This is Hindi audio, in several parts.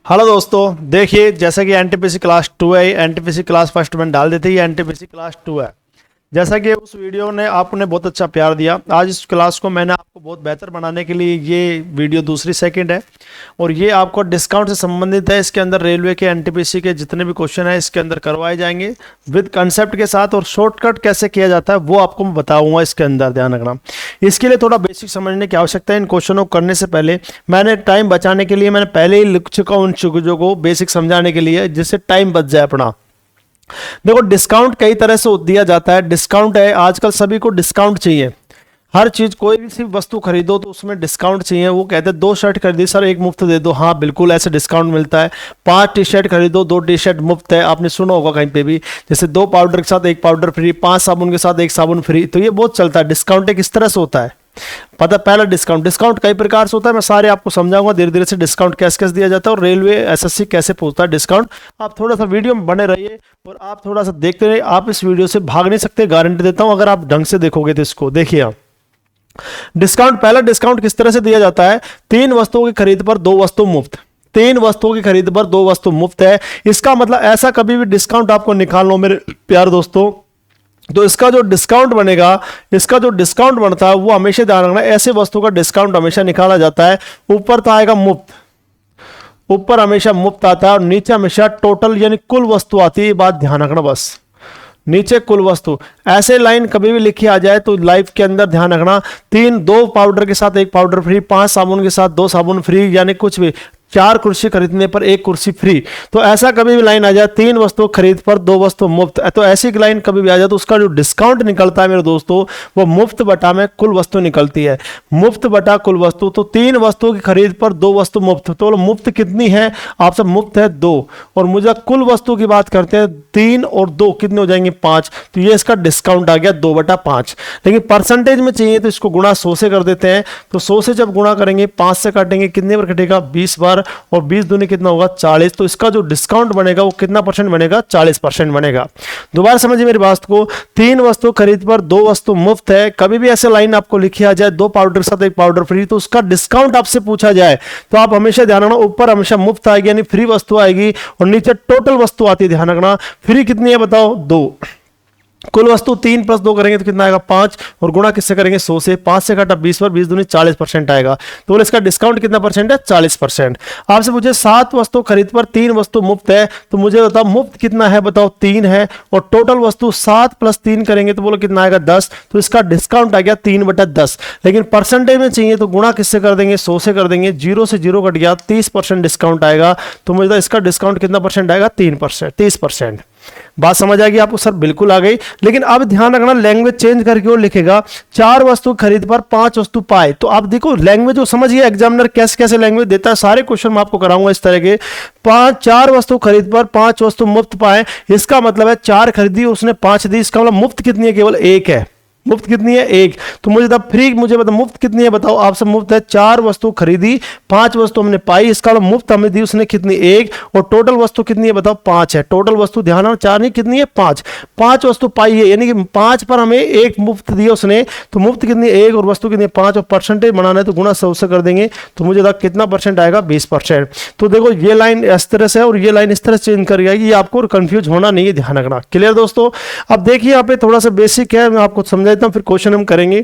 हेलो दोस्तों, देखिए जैसा कि एनटीपीसी क्लास 2 है। एनटीपीसी क्लास फर्स्ट मैंने डाल दी थी, ये एनटीपीसी क्लास 2 है। जैसा कि उस वीडियो ने आपने बहुत अच्छा प्यार दिया, आज इस क्लास को मैंने आपको बहुत बेहतर बनाने के लिए ये वीडियो दूसरी सेकंड है और ये आपको डिस्काउंट से संबंधित है। इसके अंदर रेलवे के एनटीपीसी के जितने भी क्वेश्चन है इसके अंदर करवाए जाएंगे विद कंसेप्ट के साथ, और शॉर्टकट कैसे किया जाता है वो आपको मैं बताऊंगा इसके अंदर। ध्यान रखना, इसके लिए थोड़ा बेसिक समझने की आवश्यकता है। इन क्वेश्चनों को करने से पहले मैंने टाइम बचाने के लिए मैंने पहले ही लिख चुका हूँ उन चीज़ों को बेसिक समझाने के लिए, जिससे टाइम बच जाए अपना। देखो, डिस्काउंट कई तरह से दिया जाता है। डिस्काउंट है, आजकल सभी को डिस्काउंट चाहिए। हर चीज, कोई भी सी वस्तु खरीदो तो उसमें डिस्काउंट चाहिए। वो कहते हैं 2 शर्ट खरीदी सर 1 मुफ्त दे दो। हाँ बिल्कुल, ऐसे डिस्काउंट मिलता है। 5 टी शर्ट खरीदो 2 टी शर्ट मुफ्त है। आपने सुना होगा कहीं पे भी, जैसे 2 पाउडर के साथ 1 पाउडर फ्री, 5 साबुन के साथ 1 साबुन फ्री। तो ये बहुत चलता है। डिस्काउंट एक इस तरह से होता है। पता, पहला डिस्काउंट कई प्रकार से होता है। मैं सारे आपको समझाऊंगा धीरे धीरे से डिस्काउंट कैसे कैसे दिया जाता है और रेलवे एसएससी कैसे पूछता है डिस्काउंट। आप थोड़ा सा वीडियो में बने रहिए और आप थोड़ा सा देखते रहिए। आप इस वीडियो से भाग नहीं सकते, गारंटी देता हूं, अगर आप ढंग से देखोगे तो। इसको देखिए आप, डिस्काउंट, पहला डिस्काउंट किस तरह से दिया जाता है। 3 वस्तुओं की खरीद पर 2 वस्तु मुफ्त। 3 वस्तुओं की खरीद पर 2 वस्तु मुफ्त है। इसका मतलब ऐसा कभी भी डिस्काउंट आपको निकाल लो मेरे प्यार दोस्तों, तो इसका जो डिस्काउंट बनेगा, इसका जो डिस्काउंट बनता है वो हमेशा ध्यान रखना, ऐसे वस्तु का डिस्काउंट हमेशा निकाला जाता है। ऊपर तो आएगा मुफ्त, ऊपर हमेशा मुफ्त आता है और नीचे हमेशा टोटल यानी कुल वस्तु आती है। ये बात ध्यान रखना बस, नीचे कुल वस्तु। ऐसे लाइन कभी भी लिखी आ जाए तो लाइफ के अंदर ध्यान रखना, 2 पाउडर के साथ 1 पाउडर फ्री, 5 साबुन के साथ 2 साबुन फ्री, यानी कुछ भी 4 कुर्सी खरीदने पर 1 कुर्सी फ्री। तो ऐसा कभी भी लाइन आ जाए 3 वस्तु खरीद पर 2 वस्तु मुफ्त, तो ऐसी लाइन कभी भी आ जाए तो उसका जो डिस्काउंट निकलता है मेरे दोस्तों वो मुफ्त बटा में कुल वस्तु निकलती है। मुफ्त बटा कुल वस्तु, तो 3 वस्तुओं की खरीद पर 2 वस्तु मुफ्त। तो मुफ्त कितनी है आपसे? मुफ्त है 2, और मुझे कुल वस्तु की बात करते हैं 3 और 2 कितने हो जाएंगे? 5। तो ये इसका डिस्काउंट आ गया 2/5। लेकिन परसेंटेज में चाहिए तो इसको गुणा 100 से कर देते हैं। तो 100 से जब गुणा करेंगे 5 से काटेंगे, कितने पर कटेगा? 20 बार, और 20 दूनी कितना होगा? 40। तो इसका जो डिस्काउंट बनेगा वो कितना परसेंट बनेगा? 40% बनेगा। दोबारा समझिए मेरी बात को, 3 वस्तु खरीद पर 2 वस्तु मुफ्त है। कभी भी ऐसे लाइन आपको लिखी आ जाए 2 पाउडर के साथ 1 पाउडर फ्री, तो उसका डिस्काउंट आपसे पूछा जाए तो आप हमेशा ध्यान रखना, ऊपर हमेशा मुफ्त आएगी यानी फ्री वस्तु आएगी और नीचे टोटल वस्तु आती है। ध्यान रखना, फ्री कितनी है बताओ? 2। कुल वस्तु 3 + 2 करेंगे तो कितना आएगा? 5, और गुणा किससे करेंगे? 100 से। 5 से काटा 20 पर, 20 दूनी 40% आएगा। तो इसका डिस्काउंट कितना परसेंट है? 40%। आपसे मुझे 7 वस्तु खरीद पर 3 वस्तु मुफ्त है, तो मुझे बताओ मुफ्त कितना है? बताओ 3 है, और टोटल वस्तु 7 + 3 करेंगे तो बोलो कितना आएगा? 10। तो इसका डिस्काउंट आ गया 3/10। लेकिन परसेंटेज में चाहिए तो गुणा किससे कर देंगे? 100 से कर देंगे। 0 से 0 कट गया, 30% डिस्काउंट आएगा। तो मुझे इसका डिस्काउंट कितना परसेंट आएगा? 3%, 30%। बात समझ आ गई आपको? सर बिल्कुल आ गई। लेकिन अब ध्यान रखना, लैंग्वेज चेंज करके वो लिखेगा 4 वस्तु खरीद पर 5 वस्तु पाए। तो आप देखो लैंग्वेज को समझिए, एग्जामिनर कैसे कैसे लैंग्वेज देता है। सारे क्वेश्चन मैं आपको कराऊंगा इस तरह के। 4 वस्तु खरीद पर 5 वस्तु मुफ्त पाए, इसका मतलब है 4 खरीदी उसने 5 दी। इसका मतलब मुफ्त कितनी है? केवल 1 है। मुफ्त कितनी है? 1। तो मुझे तब फ्री, मुझे बताओ मुफ्त कितनी है? बताओ आपसे मुफ्त है 4 वस्तु खरीदी, 5 वस्तु हमने पाई, इसका मतलब मुफ्त हमें दी उसने कितनी? 1। और टोटल वस्तु कितनी है बताओ? 5 है। टोटल वस्तु ध्यान रखना, 4 नहीं, कितनी है? 5। 5 वस्तु पाई है, यानी कि 5 पर हमें 1 मुफ्त दिया उसने। तो मुफ्त कितनी? 1, और वस्तु कितनी? 5, और परसेंटेज बनाना है तो गुणा 100 से कर देंगे। तो मुझे तब कितना परसेंट आएगा? 20%। तो देखो ये लाइन इस तरह से और ये लाइन इस तरह से चेंज कर जाएगी, ये आपको कंफ्यूज होना नहीं है, ध्यान रखना। क्लियर दोस्तों? अब देखिए यहाँ पे थोड़ा सा बेसिक है, मैं आपको समझा देता हूँ, फिर क्वेश्चन हम करेंगे।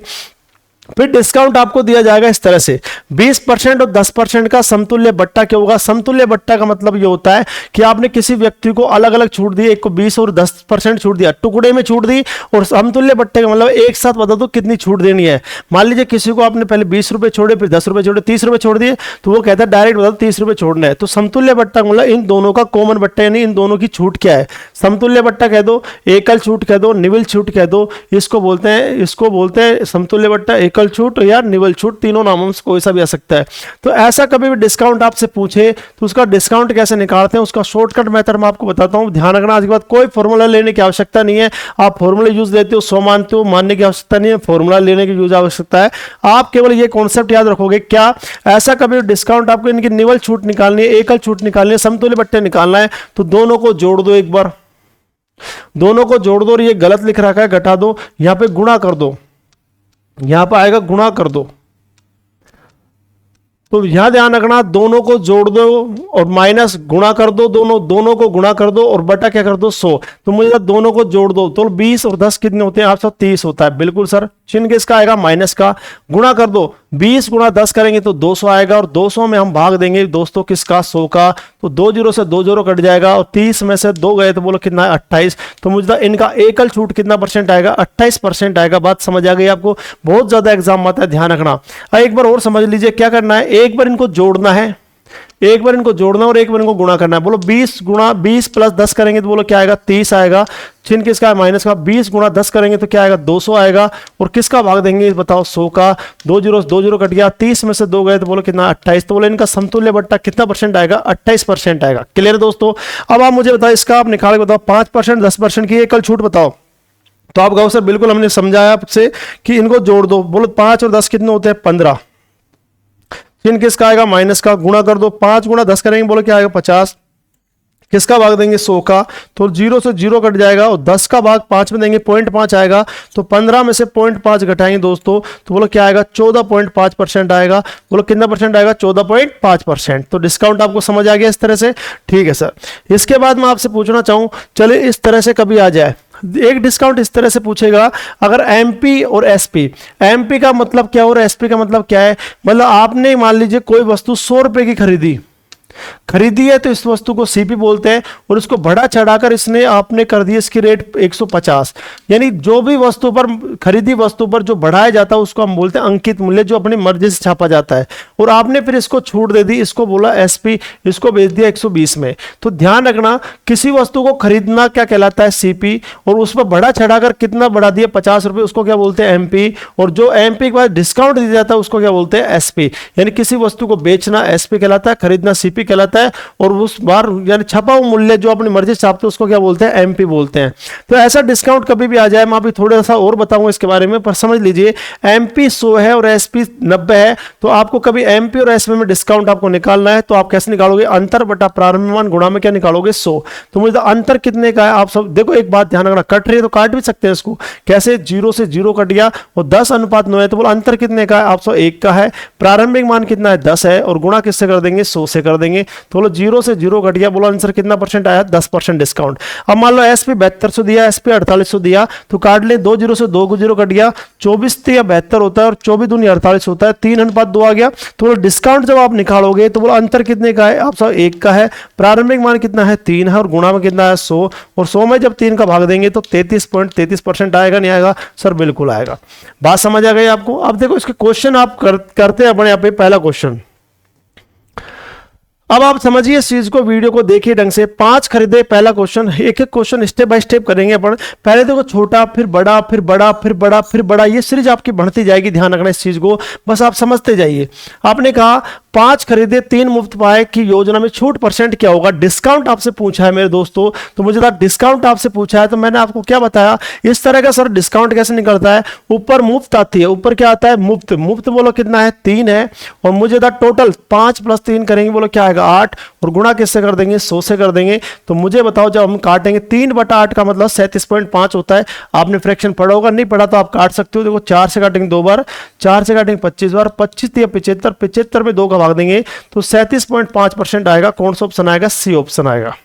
फिर डिस्काउंट आपको दिया जाएगा इस तरह से, 20% और 10% का समतुल्य बट्टा क्या होगा? समतुल्य बट्टा का मतलब ये होता है कि आपने किसी व्यक्ति को अलग अलग छूट दी, एक को 20 और 10% छूट दिया, टुकड़े में छूट दी। और समतुल्य बट्टे का मतलब एक साथ बता दो कितनी छूट देनी है। मान लीजिए किसी को आपने पहले 20 रुपए छोड़े, फिर 10 रुपए छोड़े, 30 रुपए छोड़ दिए, तो वो कहता है डायरेक्ट बता दो 30 रुपए छोड़ना है। तो समतुल्य बट्टा मतलब इन दोनों का कॉमन बट्टा, यानी इन दोनों की छूट क्या है। समतुल्य बट्टा कह दो, एकल छूट कह दो, निविल छूट कह दो। इसको बोलते हैं समतुल्य बट्टा, एकल छूट या निवल छूट, तीनों नामों से कोई सा भी आ सकता है। तो ऐसा कभी भी डिस्काउंट आपसे पूछे तो उसका डिस्काउंट कैसे निकालते हैं, उसका शॉर्टकट मेथड मैं आपको बताता हूं। ध्यान रखना, आज के बाद कोई फॉर्मूला लेने की आवश्यकता नहीं है। आप फॉर्मूला यूज लेते हो, 100 मानते हो, मानने की आवश्यकता नहीं है। फॉर्मूला लेने की यूज आवश्यकता है। आप केवल ये कॉन्सेप्ट याद रखोगे। क्या? ऐसा कभी डिस्काउंट आपको इनकी निवल छूट निकालनी है, एकल छूट निकालनी है, समतुल्य बट्टे निकालना है, तो दोनों को जोड़ दो एक बार। दोनों को जोड़ दो, और ये गलत लिख रखा है घटा दो, यहां पे गुणा कर दो, यहां पर आएगा गुणा कर दो। तो यहां ध्यान रखना, दोनों को जोड़ दो और माइनस गुणा कर दो, दोनों को गुणा कर दो और बटा क्या कर दो 100। तो मुझे दोनों को जोड़ दो तो 20 और 10 कितने होते हैं आप सब 30 होता है। बिल्कुल सर, चिन्ह किसका आएगा माइनस का। गुणा कर दो, 20 गुणा 10 करेंगे तो 200 आएगा और 200 में हम भाग देंगे दोस्तों किसका 100 का। तो 2 जीरो से 2 जीरो कट जाएगा और 30 में से 2 गए तो बोलो कितना है 28। तो मुझे इनका एकल छूट कितना परसेंट आएगा 28% आएगा। बात समझ आ गई आपको, बहुत ज्यादा एग्जाम आता है, ध्यान रखना। एक बार और समझ लीजिए क्या करना है, एक बार इनको जोड़ना है, एक बार इनको जोड़ना और एक बार इनको गुणा करना है। बोलो 20 गुणा 20 प्लस 10 करेंगे तो बोलो क्या आएगा 30 आएगा। चिन्ह किसका है माइनस का। 20 गुणा 10 करेंगे तो क्या आएगा 200 आएगा और किसका भाग देंगे बताओ 100 का। 2 जीरो कट गया, 30 में से 2 गए तो बोलो कितना 28। तो बोलो इनका समतुल्य बट्टा कितना परसेंट आएगा 28% आएगा। क्लियर दोस्तों। अब आप मुझे बताओ इसका आप निकाल के बताओ 5% 10% की एकल छूट बताओ। तो आप कहो सर बिल्कुल हमने समझाया आपसे कि इनको जोड़ दो। बोलो 5 और 10 कितने होते हैं 15। चिन्ह किसका आएगा माइनस का। गुणा कर दो, 5 गुणा 10 करेंगे बोलो क्या आएगा 50। किसका भाग देंगे 100 का। तो 0 से 0 कट जाएगा और 10 का भाग 5 में देंगे 0.5 आएगा। तो 15 में से 0.5 घटाएंगे दोस्तों तो बोलो क्या आएगा 14.5% आएगा। बोलो कितना परसेंट आएगा 14.5%। तो डिस्काउंट आपको समझ आ गया इस तरह से। ठीक है सर, इसके बाद मैं आपसे पूछना चाहूँ, चलिए इस तरह से कभी आ जाए एक डिस्काउंट इस तरह से पूछेगा, अगर एमपी और एसपी, एमपी का मतलब क्या और एसपी का मतलब क्या है, मतलब आपने मान लीजिए कोई वस्तु 100 रुपए की खरीदी है तो इस वस्तु को सीपी बोलते हैं और इसको बढ़ा चढ़ाकर इसने आपने कर दिया इसकी रेट 150। यानी जो भी वस्तु पर खरीदी वस्तु पर जो बढ़ाया जाता है उसको हम बोलते हैं अंकित मूल्य, जो अपनी मर्जी से छापा जाता है। और आपने फिर इसको छूट दे दी, इसको बोला एसपी, इसको बेच दिया 120 में। तो ध्यान रखना किसी वस्तु को खरीदना क्या कहलाता है सीपी, और उस पर बढ़ा चढ़ाकर कितना बढ़ा दिया 50 रुपए, उसको क्या बोलते हैं एमपी। और जो एमपी के बाद डिस्काउंट दिया जाता है उसको क्या बोलते हैं एसपी। यानी किसी वस्तु को बेचना एसपी कहलाता है, खरीदना सीपी कहलाता है, और उस बार यानी छपा हुआ मूल्य जो अपनी मर्जी से छापते हैं उसको क्या बोलते हैं एमपी बोलते हैं। तो ऐसा डिस्काउंट कभी भी आ जाए, मैं अभी थोड़ा सा और बताऊंगा इसके बारे में, पर समझ लीजिए एमपी 100 है और एसपी 90 है, तो आपको कभी एमपी और एसपी में डिस्काउंट आपको निकालना है तो आप कैसे निकालोगे, अंतर बटा प्रारंभिक मान गुणा में क्या निकालोगे 100। तो मुझे अंतर कितने का है आप सब देखो, एक बात ध्यान रखना, कट रही है तो काट भी सकते हैं इसको, कैसे 0 से 0 कट गया और 10:9 है, तो बोलो अंतर कितने का है आप सब 1 का है। प्रारंभिक मान कितना है 10 है और गुणा किससे कर देंगे 100 से कर देंगे। तो बोलो 0 से 0 कट गया, बोलो आंसर कितना परसेंट आया 10% डिस्काउंट। अब मान लो एसपी 7200 दिया, एसपी 4800 दिया, तो काट ले 2 0 से 2 0 कट गया, 24 या 72 होता है और 24 दूनी 48 होता है, 3:2 आ गया। तो डिस्काउंट जब आप निकालोगे तो बोलो अंतर कितने का है आप सब 1 का है, प्रारंभिक मान कितना है 3 है और गुणा में कितना है 100, और 100 में जब 3 का भाग देंगे तो 33.33% आएगा। नहीं आएगा सर बिल्कुल आएगा। बात समझ आ गई आपको। अब देखो इसके क्वेश्चन आप करते हैं अपने यहाँ पे। पहला क्वेश्चन, अब आप समझिए इस चीज को, वीडियो को देखिए ढंग से। 5 खरीदे, पहला क्वेश्चन, एक एक क्वेश्चन स्टेप बाय स्टेप करेंगे अपन। पहले देखो छोटा, फिर बड़ा, फिर बड़ा, फिर बड़ा, फिर बड़ा, ये सीरीज आपकी बढ़ती जाएगी। ध्यान रखना इस चीज को, बस आप समझते जाइए। आपने कहा 5 खरीदे 3 मुफ्त पाए की योजना में छूट परसेंट क्या होगा। डिस्काउंट आपसे पूछा है मेरे दोस्तों, तो मुझे डिस्काउंट आपसे पूछा है तो मैंने आपको क्या बताया, इस तरह का सर डिस्काउंट कैसे निकलता है। ऊपर मुफ्त आती है, ऊपर क्या आता है मुफ्त, मुफ्त बोलो कितना है 3 है, और मुझे टोटल 5 + 3 करेंगे बोलो क्या आएगा 8, और गुणा किससे कर देंगे 100 से कर देंगे। तो मुझे बताओ जब हम काटेंगे 3/8 का मतलब 37.5 होता है। आपने फ्रैक्शन पढ़ा होगा, नहीं पढ़ा तो आप काट सकते हो। देखो 4 से काटेंगे 2 बार, 4 से काटेंगे 25 बार, 25 या 75, 75 में 2 का भाग देंगे तो 37.5% आएगा। कौन सा ऑप्शन आएगा, सी ऑप्शन आएगा।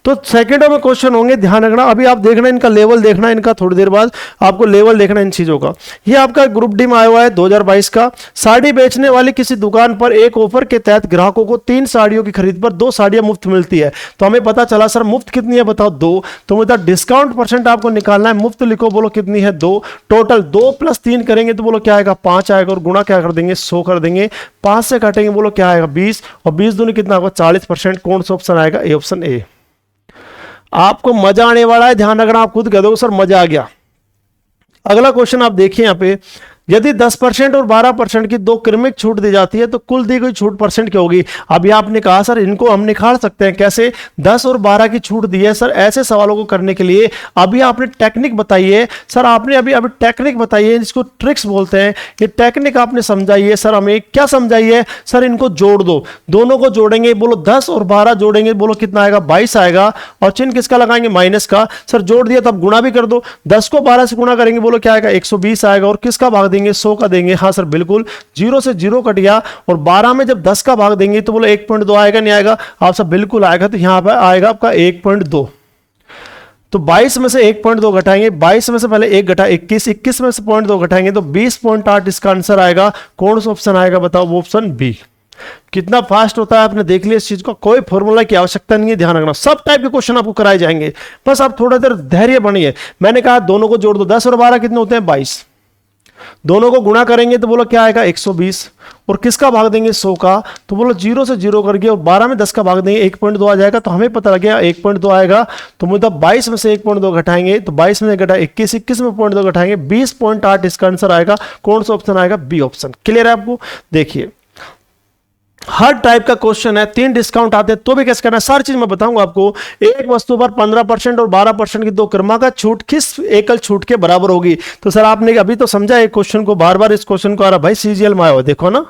तो सेकंडों में क्वेश्चन होंगे, ध्यान रखना। अभी आप देखना इनका लेवल देखना, इनका थोड़ी देर बाद आपको लेवल देखना इन चीजों का। ये आपका ग्रुप डी में आया हुआ है 2022 का। साड़ी बेचने वाली किसी दुकान पर एक ऑफर के तहत ग्राहकों को 3 साड़ियों की खरीद पर 2 साड़ियां मुफ्त मिलती है। तो हमें पता चला सर मुफ्त कितनी है बताओ 2। तो मतलब डिस्काउंट परसेंट आपको निकालना है। मुफ्त लिखो, बोलो कितनी है 2। टोटल 2 + 3 करेंगे तो बोलो क्या आएगा 5 आएगा, और गुणा क्या कर देंगे 100 कर देंगे। 5 से काटेंगे बोलो क्या आएगा 20, और 20 दूनी कितना होगा 40%। कौन सा ऑप्शन आएगा, ए ऑप्शन ए। आपको मजा आने वाला है, ध्यान रखना। आप खुद कह दो सर मजा आ गया। अगला क्वेश्चन आप देखिए यहाँ पे, यदि 10% और 12% की 2 क्रमिक छूट दी जाती है तो कुल दी गई छूट परसेंट क्या होगी। अभी आपने कहा सर इनको हम निकाल सकते हैं कैसे, 10 और 12 की छूट दी है सर। ऐसे सवालों को करने के लिए अभी आपने टेक्निक बताई है सर, आपने अभी टेक्निक बताई है, जिसको ट्रिक्स बोलते हैं। ये टेक्निक आपने समझाई है सर, हमें क्या समझाई है सर, इनको जोड़ दो, दोनों को जोड़ेंगे, बोलो 10 और 12 जोड़ेंगे, बोलो कितना आएगा 22 आएगा, और चिन्ह किसका लगाएंगे माइनस का। सर जोड़ दिया तब गुणा भी कर दो, 10 को 12 से गुणा करेंगे बोलो क्या आएगा 120 आएगा, और किसका भाग देंगे 100 का देंगे, हाँ सर बिल्कुल, 0 से 0 कट गया और 12 में जब 10 का भाग देंगे तो बोलो 1.2 आएगा, नहीं आएगा? आप सब बिल्कुल आएगा, तो यहाँ पर आएगा आपका 1.2। तो 22 में से 1.2 घटाएंगे, 22 में से पहले 1 घटा 21, 21 में से 0.2 घटाएंगे तो 20.8 इसका आंसर आएगा। कौन सा ऑप्शन आएगा बताओ? वो ऑप्शन बी। कितना फास्ट होता है, आपने देख लिया इस चीज को, कोई फॉर्मूला की आवश्यकता नहीं है, ध्यान रखना। सब टाइप के क्वेश्चन आपको कराए जाएंगे, बस आप थोड़ा देर धैर्य बनिए। मैंने कहा दोनों को जोड़ दो, 10 और 12 कितने होते हैं? 22। दोनों को गुणा करेंगे तो बोलो क्या आएगा? 120। और किसका भाग देंगे? 100 का, तो बोलो 0 से 0 करके और 12 में 10 का भाग देंगे 1.2 आ जाएगा। तो हमें पता लग गया 1.2 आएगा। तो मतलब 22 में से 1.2 घटाएंगे तो 22 में घटा 21, 21 में 0.2 घटाएंगे 20.8 इसका आंसर आएगा। कौन सा ऑप्शन आएगा? B option. क्लियर है आपको? देखिए हर टाइप का क्वेश्चन है, 3 डिस्काउंट आते हैं तो भी कैसे करना है, सारी चीज मैं बताऊंगा आपको। एक वस्तु पर 15% और 12% की 2 क्रमागत छूट किस एकल छूट के बराबर होगी? तो सर आपने अभी तो समझा एक क्वेश्चन को, बार बार इस क्वेश्चन को आ रहा भाई, सीजीएल में आया हो, देखो ना।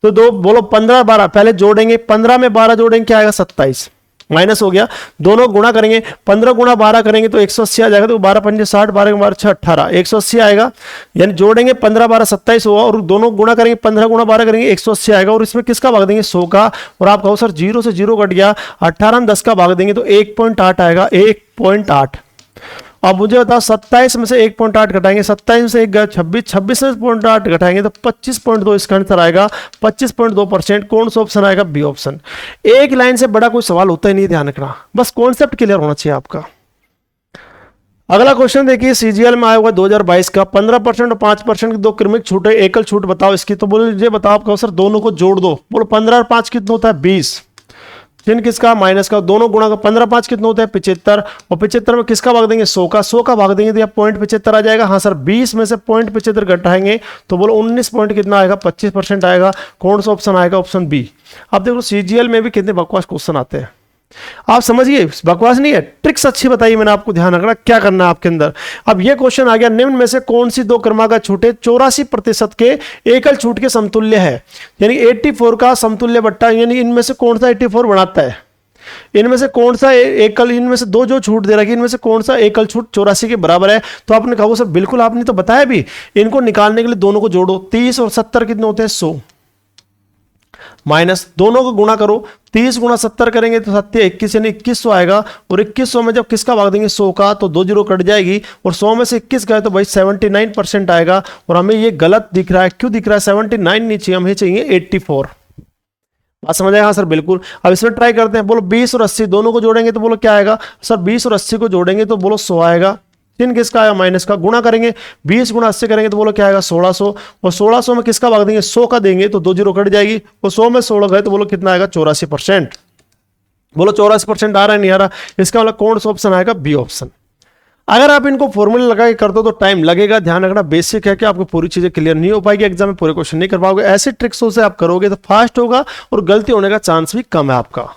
तो दो बोलो 15 12 पहले जोड़ेंगे, 15 में 12 जोड़ेंगे क्या आएगा? 27 माइनस हो गया। दोनों गुणा करेंगे, 15 गुणा 12 करेंगे तो 180 आ जाएगा। तो 12 पंजे 60, 12 12 6 18, 180 आएगा। यानी जोड़ेंगे 15 12 27 होगा और दोनों गुणा करेंगे, 15 गुणा 12 करेंगे 180 आएगा। और इसमें किसका भाग देंगे? 100 का। और आप कहो सर 0 से 0 कट गया, 18 में 10 का भाग देंगे तो 1.8 आएगा, 1.8। अब मुझे बताओ 27 में से 1.8 घटाएंगे, 27 में से 1 26, 26 में 0.8 घटाएंगे तो 25.2 इसका आंसर आएगा, 25.2%। कौन सा ऑप्शन आएगा? B option. एक लाइन से बड़ा कोई सवाल होता ही नहीं, ध्यान रखना, बस कॉन्सेप्ट क्लियर होना चाहिए आपका। अगला क्वेश्चन देखिए, सीजीएल में आया हुआ 2022 का, 15% और 5% की 2 क्रमिक छूट है, एकल छूट बताओ इसकी। तो बोलो बताओ, आप कहो सर दोनों को जोड़ दो। बोलो 15 और 5 कितना होता है? 20। चिन्ह किसका? माइनस का। दोनों गुणा का, 15 5 कितना होता है? 75। और 75 में किसका भाग देंगे? 100 का। 100 का भाग देंगे तो यहाँ 0.75 आ जाएगा। हाँ सर 20 में से 0.75 घटाएंगे तो बोलो 19 पॉइंट कितना आएगा? 25% आएगा। कौन सा ऑप्शन आएगा? Option B. अब देखो सीजीएल में भी कितने बकवास क्वेश्चन आते हैं, आप समझिए, बकवास नहीं है, ट्रिक्स अच्छी बताइए मैंने आपको, ध्यान रखना क्या करना है आपके अंदर। अब ये क्वेश्चन आ गया, निम्न में से कौन सी 2 क्रमागत छूटें 84% के एकल छूट के समतुल्य है? यानी 84 का समतुल्य बट्टा, यानी इनमें से कौन सा 84 बनाता है? इनमें से कौन सा एकल, इनमें से 2 जो छूट दे रखी, इनमें से कौन सा एकल छूट 84 के बराबर है? तो आपने कहा सर बिल्कुल, आपने तो बताया भी। इनको निकालने के लिए दोनों को जोड़ो, 30 और 70 कितने होते हैं? 100 माइनस, दोनों को गुणा करो, 30 गुणा 70 करेंगे तो 7 21, यानी 2100 आएगा। और 2100 में जब किसका भाग देंगे? 100 का, तो 2 जीरो कट जाएगी और 100 में से 21 गए तो भाई 79% आएगा। और हमें ये गलत दिख रहा है, क्यों दिख रहा है? 79 नहीं चाहिए, हमें चाहिए 84। बात समझ आएगा? हाँ सर बिल्कुल। अब इसमें ट्राई करते हैं, बोलो 20 और 80 दोनों को जोड़ेंगे तो बोलो क्या आएगा? सर 20 और 80 को जोड़ेंगे तो बोलो 100 आएगा। चिन्ह किसका आया? माइनस का। गुणा करेंगे, 20 गुणा 80 करेंगे तो बोलो क्या आएगा? 1600। और 1600 में किसका भाग देंगे? 100 का देंगे तो 2 जीरो कट जाएगी। और 100 में 16 गए तो बोलो कितना आएगा? 84%। बोलो 84% आ रहा है, नहीं आ रहा? इसका मतलब कौन सा ऑप्शन आएगा? B option. अगर आप इनको फॉर्मूले लगा के कर दो तो टाइम लगेगा, ध्यान रखना। बेसिक है कि आपको पूरी चीजें क्लियर नहीं हो पाएगी, एग्जाम में पूरे क्वेश्चन नहीं कर पाओगे। ऐसे ट्रिक्सों से आप करोगे तो फास्ट होगा और गलती होने का चांस भी कम है आपका।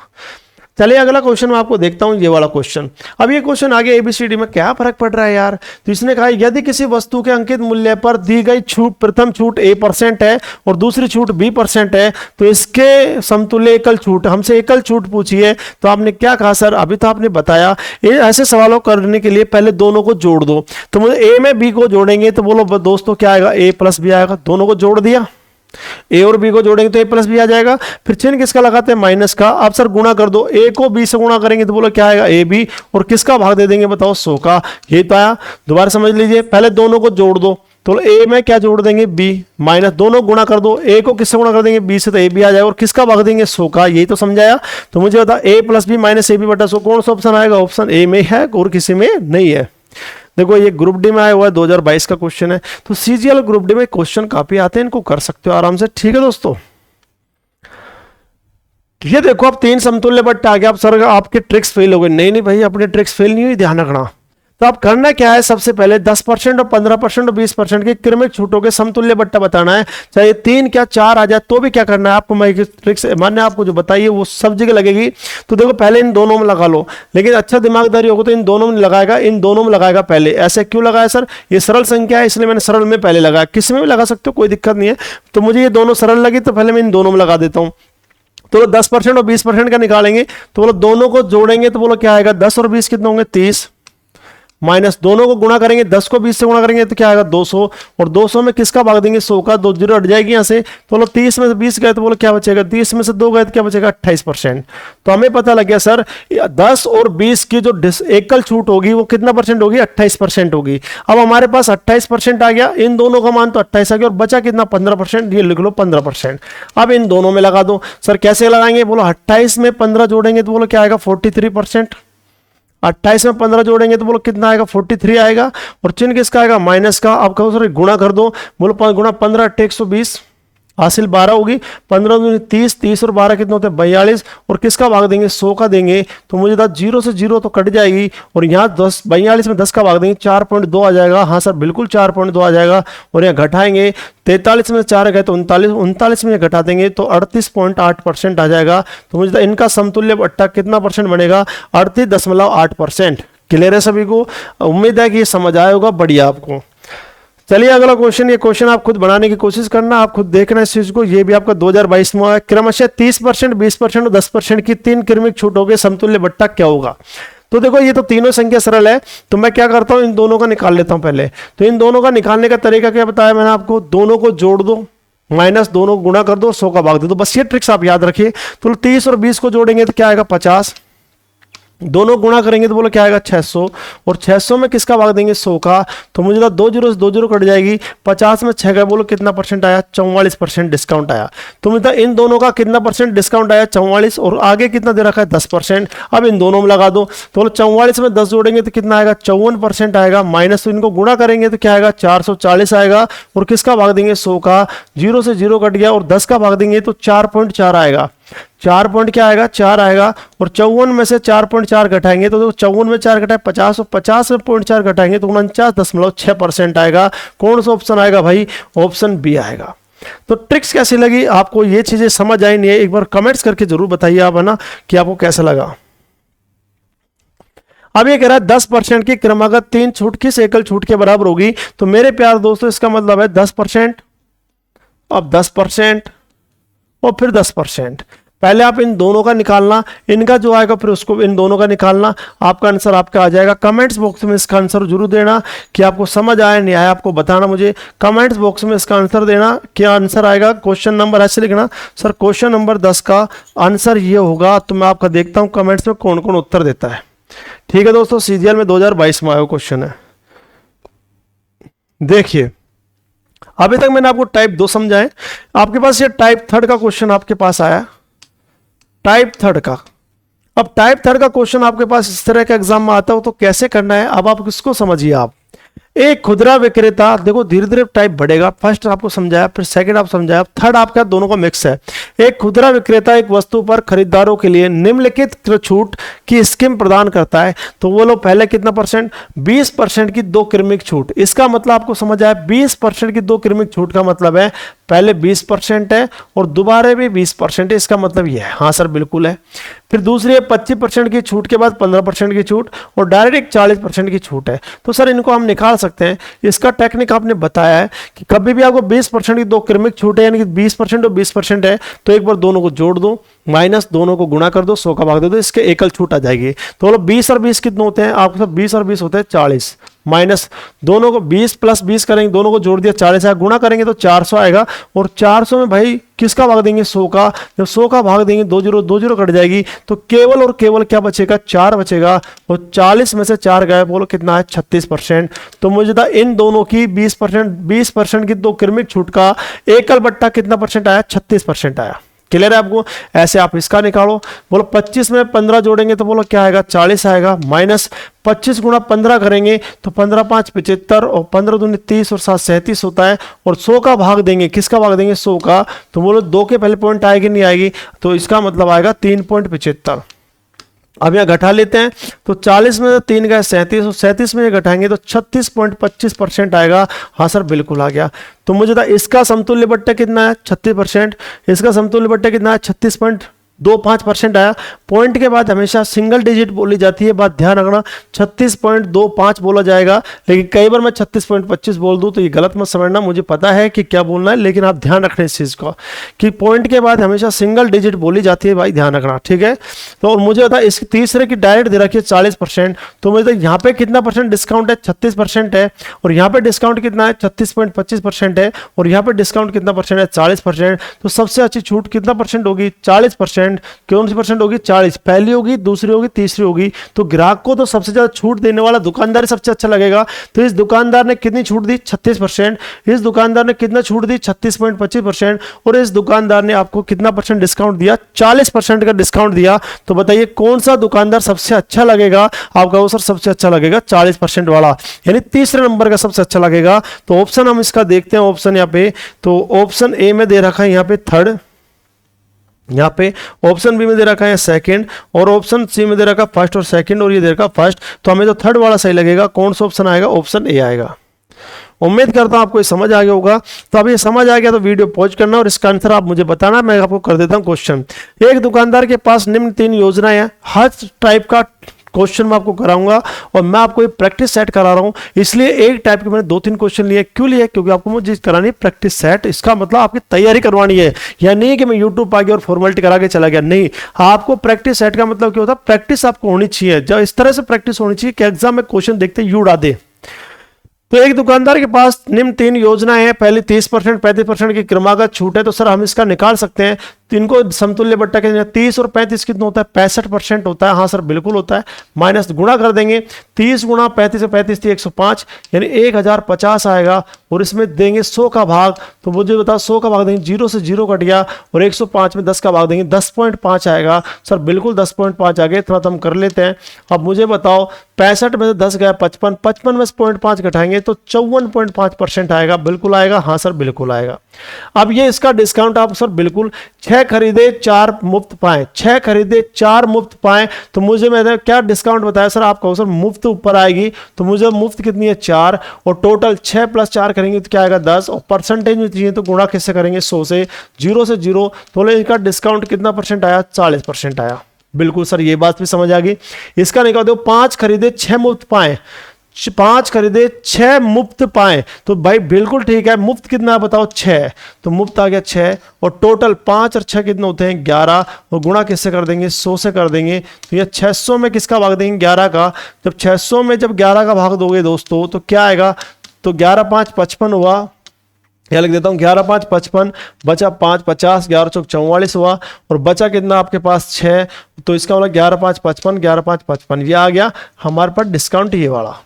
चलिए अगला क्वेश्चन मैं आपको देखता हूं, ये वाला क्वेश्चन। अब ये क्वेश्चन आगे एबीसीडी में क्या फर्क पड़ रहा है यार? तो इसने कहा यदि किसी वस्तु के अंकित मूल्य पर दी गई छूट, प्रथम छूट A% है और दूसरी छूट B% है, तो इसके समतुल्य एकल छूट, हमसे एकल छूट पूछी है। तो आपने क्या कहा सर? अभी तो आपने बताया, ऐसे सवालों करने के लिए पहले दोनों को जोड़ दो। तो मुझे A में B को जोड़ेंगे तो बोलो दोस्तों क्या आएगा? A प्लस B आएगा। दोनों को जोड़ दिया, ए और बी को जोड़ेंगे तो ए प्लस बी आ जाएगा। फिर चिन्ह किसका लगाते हैं? माइनस का। आप सर गुणा कर दो, ए को बी से गुणा करेंगे तो बोलो क्या आएगा? A B. और किसका भाग दे देंगे बताओ? 100 का। ये तो आया। दोबारा समझ लीजिए, पहले दोनों को जोड़ दो तो ए में क्या जोड़ देंगे? बी माइनस, दोनों गुणा कर दो, ए को किससे गुणा कर देंगे? बी से, तो ए बी आ जाएगा। और किसका भाग देंगे? 100 का। यही तो समझाया। तो मुझे बता A plus B minus A B बटा 100 कौन सा ऑप्शन आएगा? ऑप्शन ए में है और किसी में नहीं है। देखो ये ग्रुप डी में आया हुआ है, 2022 का क्वेश्चन है। तो सीजीएल ग्रुप डी में क्वेश्चन काफी आते हैं, इनको कर सकते हो आराम से। ठीक है दोस्तों, ये देखो अब 3 समतुल्य बट्टा आ गया। अब सर आपके ट्रिक्स फेल हो गए। नहीं नहीं भाई, अपने ट्रिक्स फेल नहीं हुई, ध्यान रखना। तो आप करना क्या है? सबसे पहले 10% और 15% और 20% की क्रमिक छूटों के समतुल्य बट्टा बताना है। चाहे 3 क्या 4 आ जाए तो भी क्या करना है आपको? मैं ट्रिक्स मान्य आपको जो बताइए वो सब जगह लगेगी। तो देखो पहले इन दोनों में लगा लो, लेकिन अच्छा दिमागदारी होगा तो इन दोनों में लगाएगा, इन दोनों में लगाएगा पहले। ऐसे क्यों लगाया सर? ये सरल संख्या है इसलिए मैंने सरल में पहले लगाया। किसी में भी लगा सकते हो, कोई दिक्कत नहीं है। तो मुझे ये दोनों सरल लगी तो पहले मैं इन दोनों में लगा देता हूँ। तो 10% और 20% का निकालेंगे तो बोलो दोनों को जोड़ेंगे तो बोलो क्या आएगा? 10 और 20 कितने होंगे? 30 माइनस दोनों को गुणा करेंगे, 10 को 20 से गुणा करेंगे तो क्या आएगा 200, और 200 में किसका भाग देंगे 100 का, 2 जीरो हट जाएगी यहाँ से, तो बोलो 30 में से 20 गए तो बोलो क्या बचेगा, 30 में से 2 गए तो क्या बचेगा 28%। तो हमें पता लग गया सर 10 और 20 की जो एकल छूट होगी वो कितना परसेंट होगी, 28% होगी। अब हमारे पास 28% आ गया, इन दोनों का मान तो 28 आ गया, और बचा कितना 15%, ये लिख लो 15%। अब इन दोनों में लगा दो। सर कैसे लगाएंगे, बोलो 28 में 15 जोड़ेंगे तो बोलो क्या आएगा 43%, 28 में 15 जोड़ेंगे तो बोलो कितना आएगा 43 आएगा, और चिन्ह किसका आएगा माइनस का। आप कहो सर गुणा कर दो, बोलो गुणा 15 8 120, हासिल 12 होगी, 15 दूनी 30, 30 और 12 कितने होते हैं 42, और किसका भाग देंगे 100 का देंगे, तो मुझे था 0 से 0 तो कट जाएगी, और यहाँ 10 42 में 10 का भाग देंगे 4.2 आ जाएगा। हाँ सर बिल्कुल 4.2 आ जाएगा, और यहाँ घटाएंगे 43 में 4 गए तो 39, 39 में घटा देंगे तो 38.8% आ जाएगा। तो मुझे था इनका समतुल्य बट्टा कितना परसेंट बनेगा, 38.8%। क्लियर है सभी को, उम्मीद है कि ये समझ आया होगा, बढ़िया आपको। चलिए अगला क्वेश्चन, ये क्वेश्चन आप खुद बनाने की कोशिश करना, आप खुद देखना इस चीज को। ये भी आपका 2022 में है, क्रमशः 30%, 20% और 10% की 3 क्रमिक छूट हो गई, समतुल्य बट्टा क्या होगा। तो देखो ये तो तीनों संख्या सरल है, तो मैं क्या करता हूं इन दोनों का निकाल लेता हूं पहले। तो इन दोनों का निकालने का तरीका क्या बताया मैंने आपको, दोनों को जोड़ दो, माइनस दोनों को गुणा कर दो, 100 का भाग दे दो, बस ये ट्रिक्स आप याद रखिए। तो 30 और 20 को जोड़ेंगे तो क्या आएगा 50, दोनों गुणा करेंगे तो बोलो क्या आएगा 600, और 600 में किसका भाग देंगे 100 का, तो मुझे 2 जीरो से 2 जीरो कट जाएगी, 50 में 6 गए, बोलो कितना परसेंट आया 44% डिस्काउंट आया। तो मुझे इन दोनों का कितना परसेंट डिस्काउंट आया 44, और आगे कितना दे रखा है 10%। अब इन दोनों में लगा दो, तो बोलो 44 में 10 जोड़ेंगे तो कितना आएगा 54% आएगा, माइनस तो इनको गुणा करेंगे तो क्या आएगा 440 आएगा, और किसका भाग देंगे 100 का, 0 से 0 कट गया, और 10 का भाग देंगे तो 4.4 आएगा, 4 पॉइंट क्या आएगा 4 आएगा, और 54 में से 4.4 घटाएंगे तो 54 में 4 घटाए 50, और 50 में 0.4 घटाएंगे तो 49.6% आएगा। कौन सा ऑप्शन आएगा भाई, ऑप्शन बी आएगा। तो ट्रिक्स कैसी लगी आपको, ये चीजें समझ आई नहीं है, एक बार कमेंट्स करके जरूर बताइए आप, है ना, कि आपको कैसा लगा। अब ये कह रहा है 10% की क्रमागत 3 छूट किस एकल छूट के बराबर होगी। तो मेरे प्यार दोस्तों इसका मतलब है 10%, अब 10% और फिर 10%। पहले आप इन दोनों का निकालना, इनका जो आएगा फिर उसको इन दोनों का निकालना, आपका आंसर आपका आ जाएगा। कमेंट्स बॉक्स में इसका आंसर जरूर देना कि आपको समझ आया नहीं आया, आपको बताना मुझे कमेंट्स बॉक्स में इसका आंसर देना, क्या आंसर आएगा। क्वेश्चन नंबर ऐसे लिखना सर क्वेश्चन नंबर 10 का आंसर ये होगा, तो मैं आपका देखता हूँ कमेंट्स में कौन कौन उत्तर देता है। ठीक है दोस्तों, सीजीएल में 2022 में आया क्वेश्चन है। देखिए अभी तक मैंने आपको टाइप 2 समझाए, आपके पास ये टाइप 3 का क्वेश्चन आपके पास आया, टाइप 3 का। अब टाइप 3 का क्वेश्चन आपके पास इस तरह का एग्जाम में आता हो तो कैसे करना है, अब आप किसको समझिए। आप एक खुदरा विक्रेता, देखो धीरे धीरे टाइप बढ़ेगा, फर्स्ट आपको समझाया, फिर सेकंड आप समझाया, थर्ड आपका दोनों का मिक्स है। एक खुदरा विक्रेता एक वस्तु पर खरीदारों के लिए निम्नलिखित छूट की स्कीम प्रदान करता है, तो वो लोग पहले कितना परसेंट, 20% की 2 क्रमिक छूट। इसका मतलब आपको समझ आया, 20% की 2 क्रमिक छूट का मतलब है पहले 20% है और दोबारा भी 20% है, इसका मतलब ये है। हाँ सर बिल्कुल है। फिर दूसरी है 25% की छूट के बाद 15% की छूट, और डायरेक्ट 40% की छूट है। तो सर इनको हम निकाल सकते हैं। इसका टेक्निक आपने बताया है कि कभी भी आपको 20% की 2 क्रमिक छूट है, यानी कि 20% और 20% है, तो एक बार दोनों को जोड़ दो, माइनस दोनों को गुणा कर दो, 100 का भाग दे दो, इसके एकल छूट आ जाएगी। तो बोलो 20 और 20 कितने होते हैं आपको, सब 20 और 20 होते हैं 40, माइनस दोनों को 20 प्लस 20 करेंगे, दोनों को जोड़ दिया 40 आएगा, गुणा करेंगे तो 400 आएगा, और 400 में भाई किसका भाग देंगे 100 का, जब 100 का भाग देंगे 2 जीरो कट जाएगी, तो केवल और केवल क्या बचेगा 4 बचेगा, और 40 में से 4 गए, बोलो कितना है 36%। तो मुझे था इन दोनों की 20% की 2 क्रमिक छूट का एकल बट्टा कितना परसेंट आया, 36% आया। क्लियर है आपको। ऐसे आप इसका निकालो, बोलो 25 में 15 जोड़ेंगे तो बोलो क्या आएगा 40 आएगा, माइनस 25 गुणा 15 करेंगे तो 15 5 75, और 15 दूनी 30 और 7 37 होता है, और 100 का भाग देंगे, किसका भाग देंगे 100 का, तो बोलो 2 के पहले पॉइंट आएगी नहीं आएगी, तो इसका मतलब आएगा 3.75। अब यहाँ घटा लेते हैं, तो 40 में 3 गए 37, और 37 में ये घटाएंगे तो 36.25% आएगा। हाँ सर बिल्कुल आ गया। तो मुझे था इसका समतुल्य बट्टा कितना है 36%, इसका समतुल्य बट्टा कितना है 36.25% आया। पॉइंट के बाद हमेशा सिंगल डिजिट बोली जाती है, बात ध्यान रखना 36.25 बोला जाएगा, लेकिन कई बार मैं 36.25 बोल दूं तो ये गलत मत समझना, मुझे पता है कि क्या बोलना है, लेकिन आप ध्यान रखना इस चीज़ को कि पॉइंट के बाद हमेशा सिंगल डिजिट बोली जाती है, भाई ध्यान रखना, ठीक है। तो और मुझे बता इस तीसरे की डायरेक्ट दे रखी है 40%, तो मुझे यहाँ पे कितना परसेंट डिस्काउंट है, 36% है, और यहाँ पे डिस्काउंट कितना है 36.25% है, और यहाँ पे डिस्काउंट कितना परसेंट है 40%। तो सबसे अच्छी छूट कितना परसेंट होगी, 40%। कौन सी परसेंट होगी, 40, पहली होगी, दूसरी होगी, तीसरी होगी। तो ग्राहक को तो सबसे ज्यादा छूट देने वाला दुकानदार सबसे अच्छा लगेगा। तो इस दुकानदार ने कितनी छूट दी, 36%। इस दुकानदार ने कितना छूट दी, 36.25%। और इस दुकानदार ने आपको कितना परसेंट डिस्काउंट दिया, 40% का डिस्काउंट दिया। तो बताइए कौन सा दुकानदार सबसे अच्छा लगेगा, आप कहो सर सबसे अच्छा लगेगा 40% वाला, यानी तीसरे नंबर का सबसे अच्छा लगेगा। तो ऑप्शन हम इसका देखते हैं, ऑप्शन यहाँ पे, तो ऑप्शन ए में दे रखा है यहाँ पे थर्ड, यहाँ पे ऑप्शन बी में दे रखा है सेकंड, और ऑप्शन सी में दे रखा फर्स्ट और सेकंड, और ये दे रखा फर्स्ट। तो हमें तो थर्ड वाला सही लगेगा, कौन सा ऑप्शन आएगा, ऑप्शन ए आएगा। उम्मीद करता हूं आपको ये समझ आ गया होगा। तो अब ये समझ आ गया तो वीडियो पॉज करना और इसका आंसर आप मुझे बताना, मैं आपको कर देता हूं क्वेश्चन। एक दुकानदार के पास निम्न 3 योजनाएं हैं, हर टाइप का क्वेश्चन मैं आपको कराऊंगा, और मैं आपको ये प्रैक्टिस सेट करा रहा हूं, इसलिए एक टाइप के मैंने 2-3 क्वेश्चन लिए। क्यों लिए, क्योंकि आपको मुझे करानी है प्रैक्टिस सेट। इसका मतलब आपकी तैयारी करवानी है, या नहीं कि मैं यूट्यूब आ गया और फॉर्मेलिटी करा के चला गया, नहीं। आपको प्रैक्टिस सेट का मतलब क्या होता है, प्रैक्टिस आपको होनी चाहिए, जब इस तरह से प्रैक्टिस होनी चाहिए कि एग्जाम में क्वेश्चन देखते ही उड़ा दे। तो एक दुकानदार के पास निम्न 3 योजनाएं हैं, पहली 30%, 35% की क्रमागत छूट है। तो सर हम इसका निकाल सकते हैं, तो इनको समतुल्य बट्टा कहते हैं। 30 और 35 कितना होता है, 65% होता है। हाँ सर बिल्कुल होता है, माइनस गुणा कर देंगे, 30 गुणा 35 से 35 थी 105, यानी 1050 आएगा, और इसमें देंगे 100 का भाग। तो मुझे बताओ 100 का भाग देंगे, 0 से 0 कट गया, और 105 में 10 का भाग देंगे, 10.5 आएगा। सर बिल्कुल 10.5 आ गए, इतना तो हम कर लेते हैं। अब मुझे बताओ 65 में से 10 गया 55, 55 में से 0.5 घटाएंगे तो 54.5% आएगा, बिल्कुल आएगा, हाँ सर बिल्कुल आएगा। अब ये इसका डिस्काउंट आप सर बिल्कुल 6 खरीदे 4 मुफ्त पाए, 6 खरीदे 4 मुफ्त पाए। तो मुझे मैंने क्या डिस्काउंट बताया सर, आप कहो सर मुफ्त ऊपर आएगी, तो मुझे मुफ्त कितनी है 4, और टोटल 6 + 4 करेंगे तो क्या आएगा 10, और परसेंटेज में चाहिए तो गुणा किससे करेंगे 100 से, 0 से 0, तो इनका डिस्काउंट कितना परसेंट आया, 40% आया। बिल्कुल सर ये बात भी समझ आ गई। इसका निकाल दो, 5 खरीदे 6 मुफ्त पाए, 5 खरीदे 6 मुफ्त पाए, तो भाई बिल्कुल ठीक है। मुफ्त कितना है बताओ 6, तो मुफ्त आ गया 6, और टोटल 5 और 6 कितने होते हैं 11, और गुणा किससे कर देंगे 100 से कर देंगे। तो ये 600 में किसका भाग देंगे 11 का। जब 600 में जब 11 का भाग दोगे दोस्तों तो क्या आएगा, तो 11 × 5 = 55 हुआ, या लिख देता हूँ 11 × 5 = 55, बचा 5 = 50, 11 × 4 = 44 हुआ, और बचा कितना आपके पास 6। तो इसका मतलब 11 × 5 = 55, 11 × 5 = 55, ये आ गया हमारे पास डिस्काउंट ये वाला।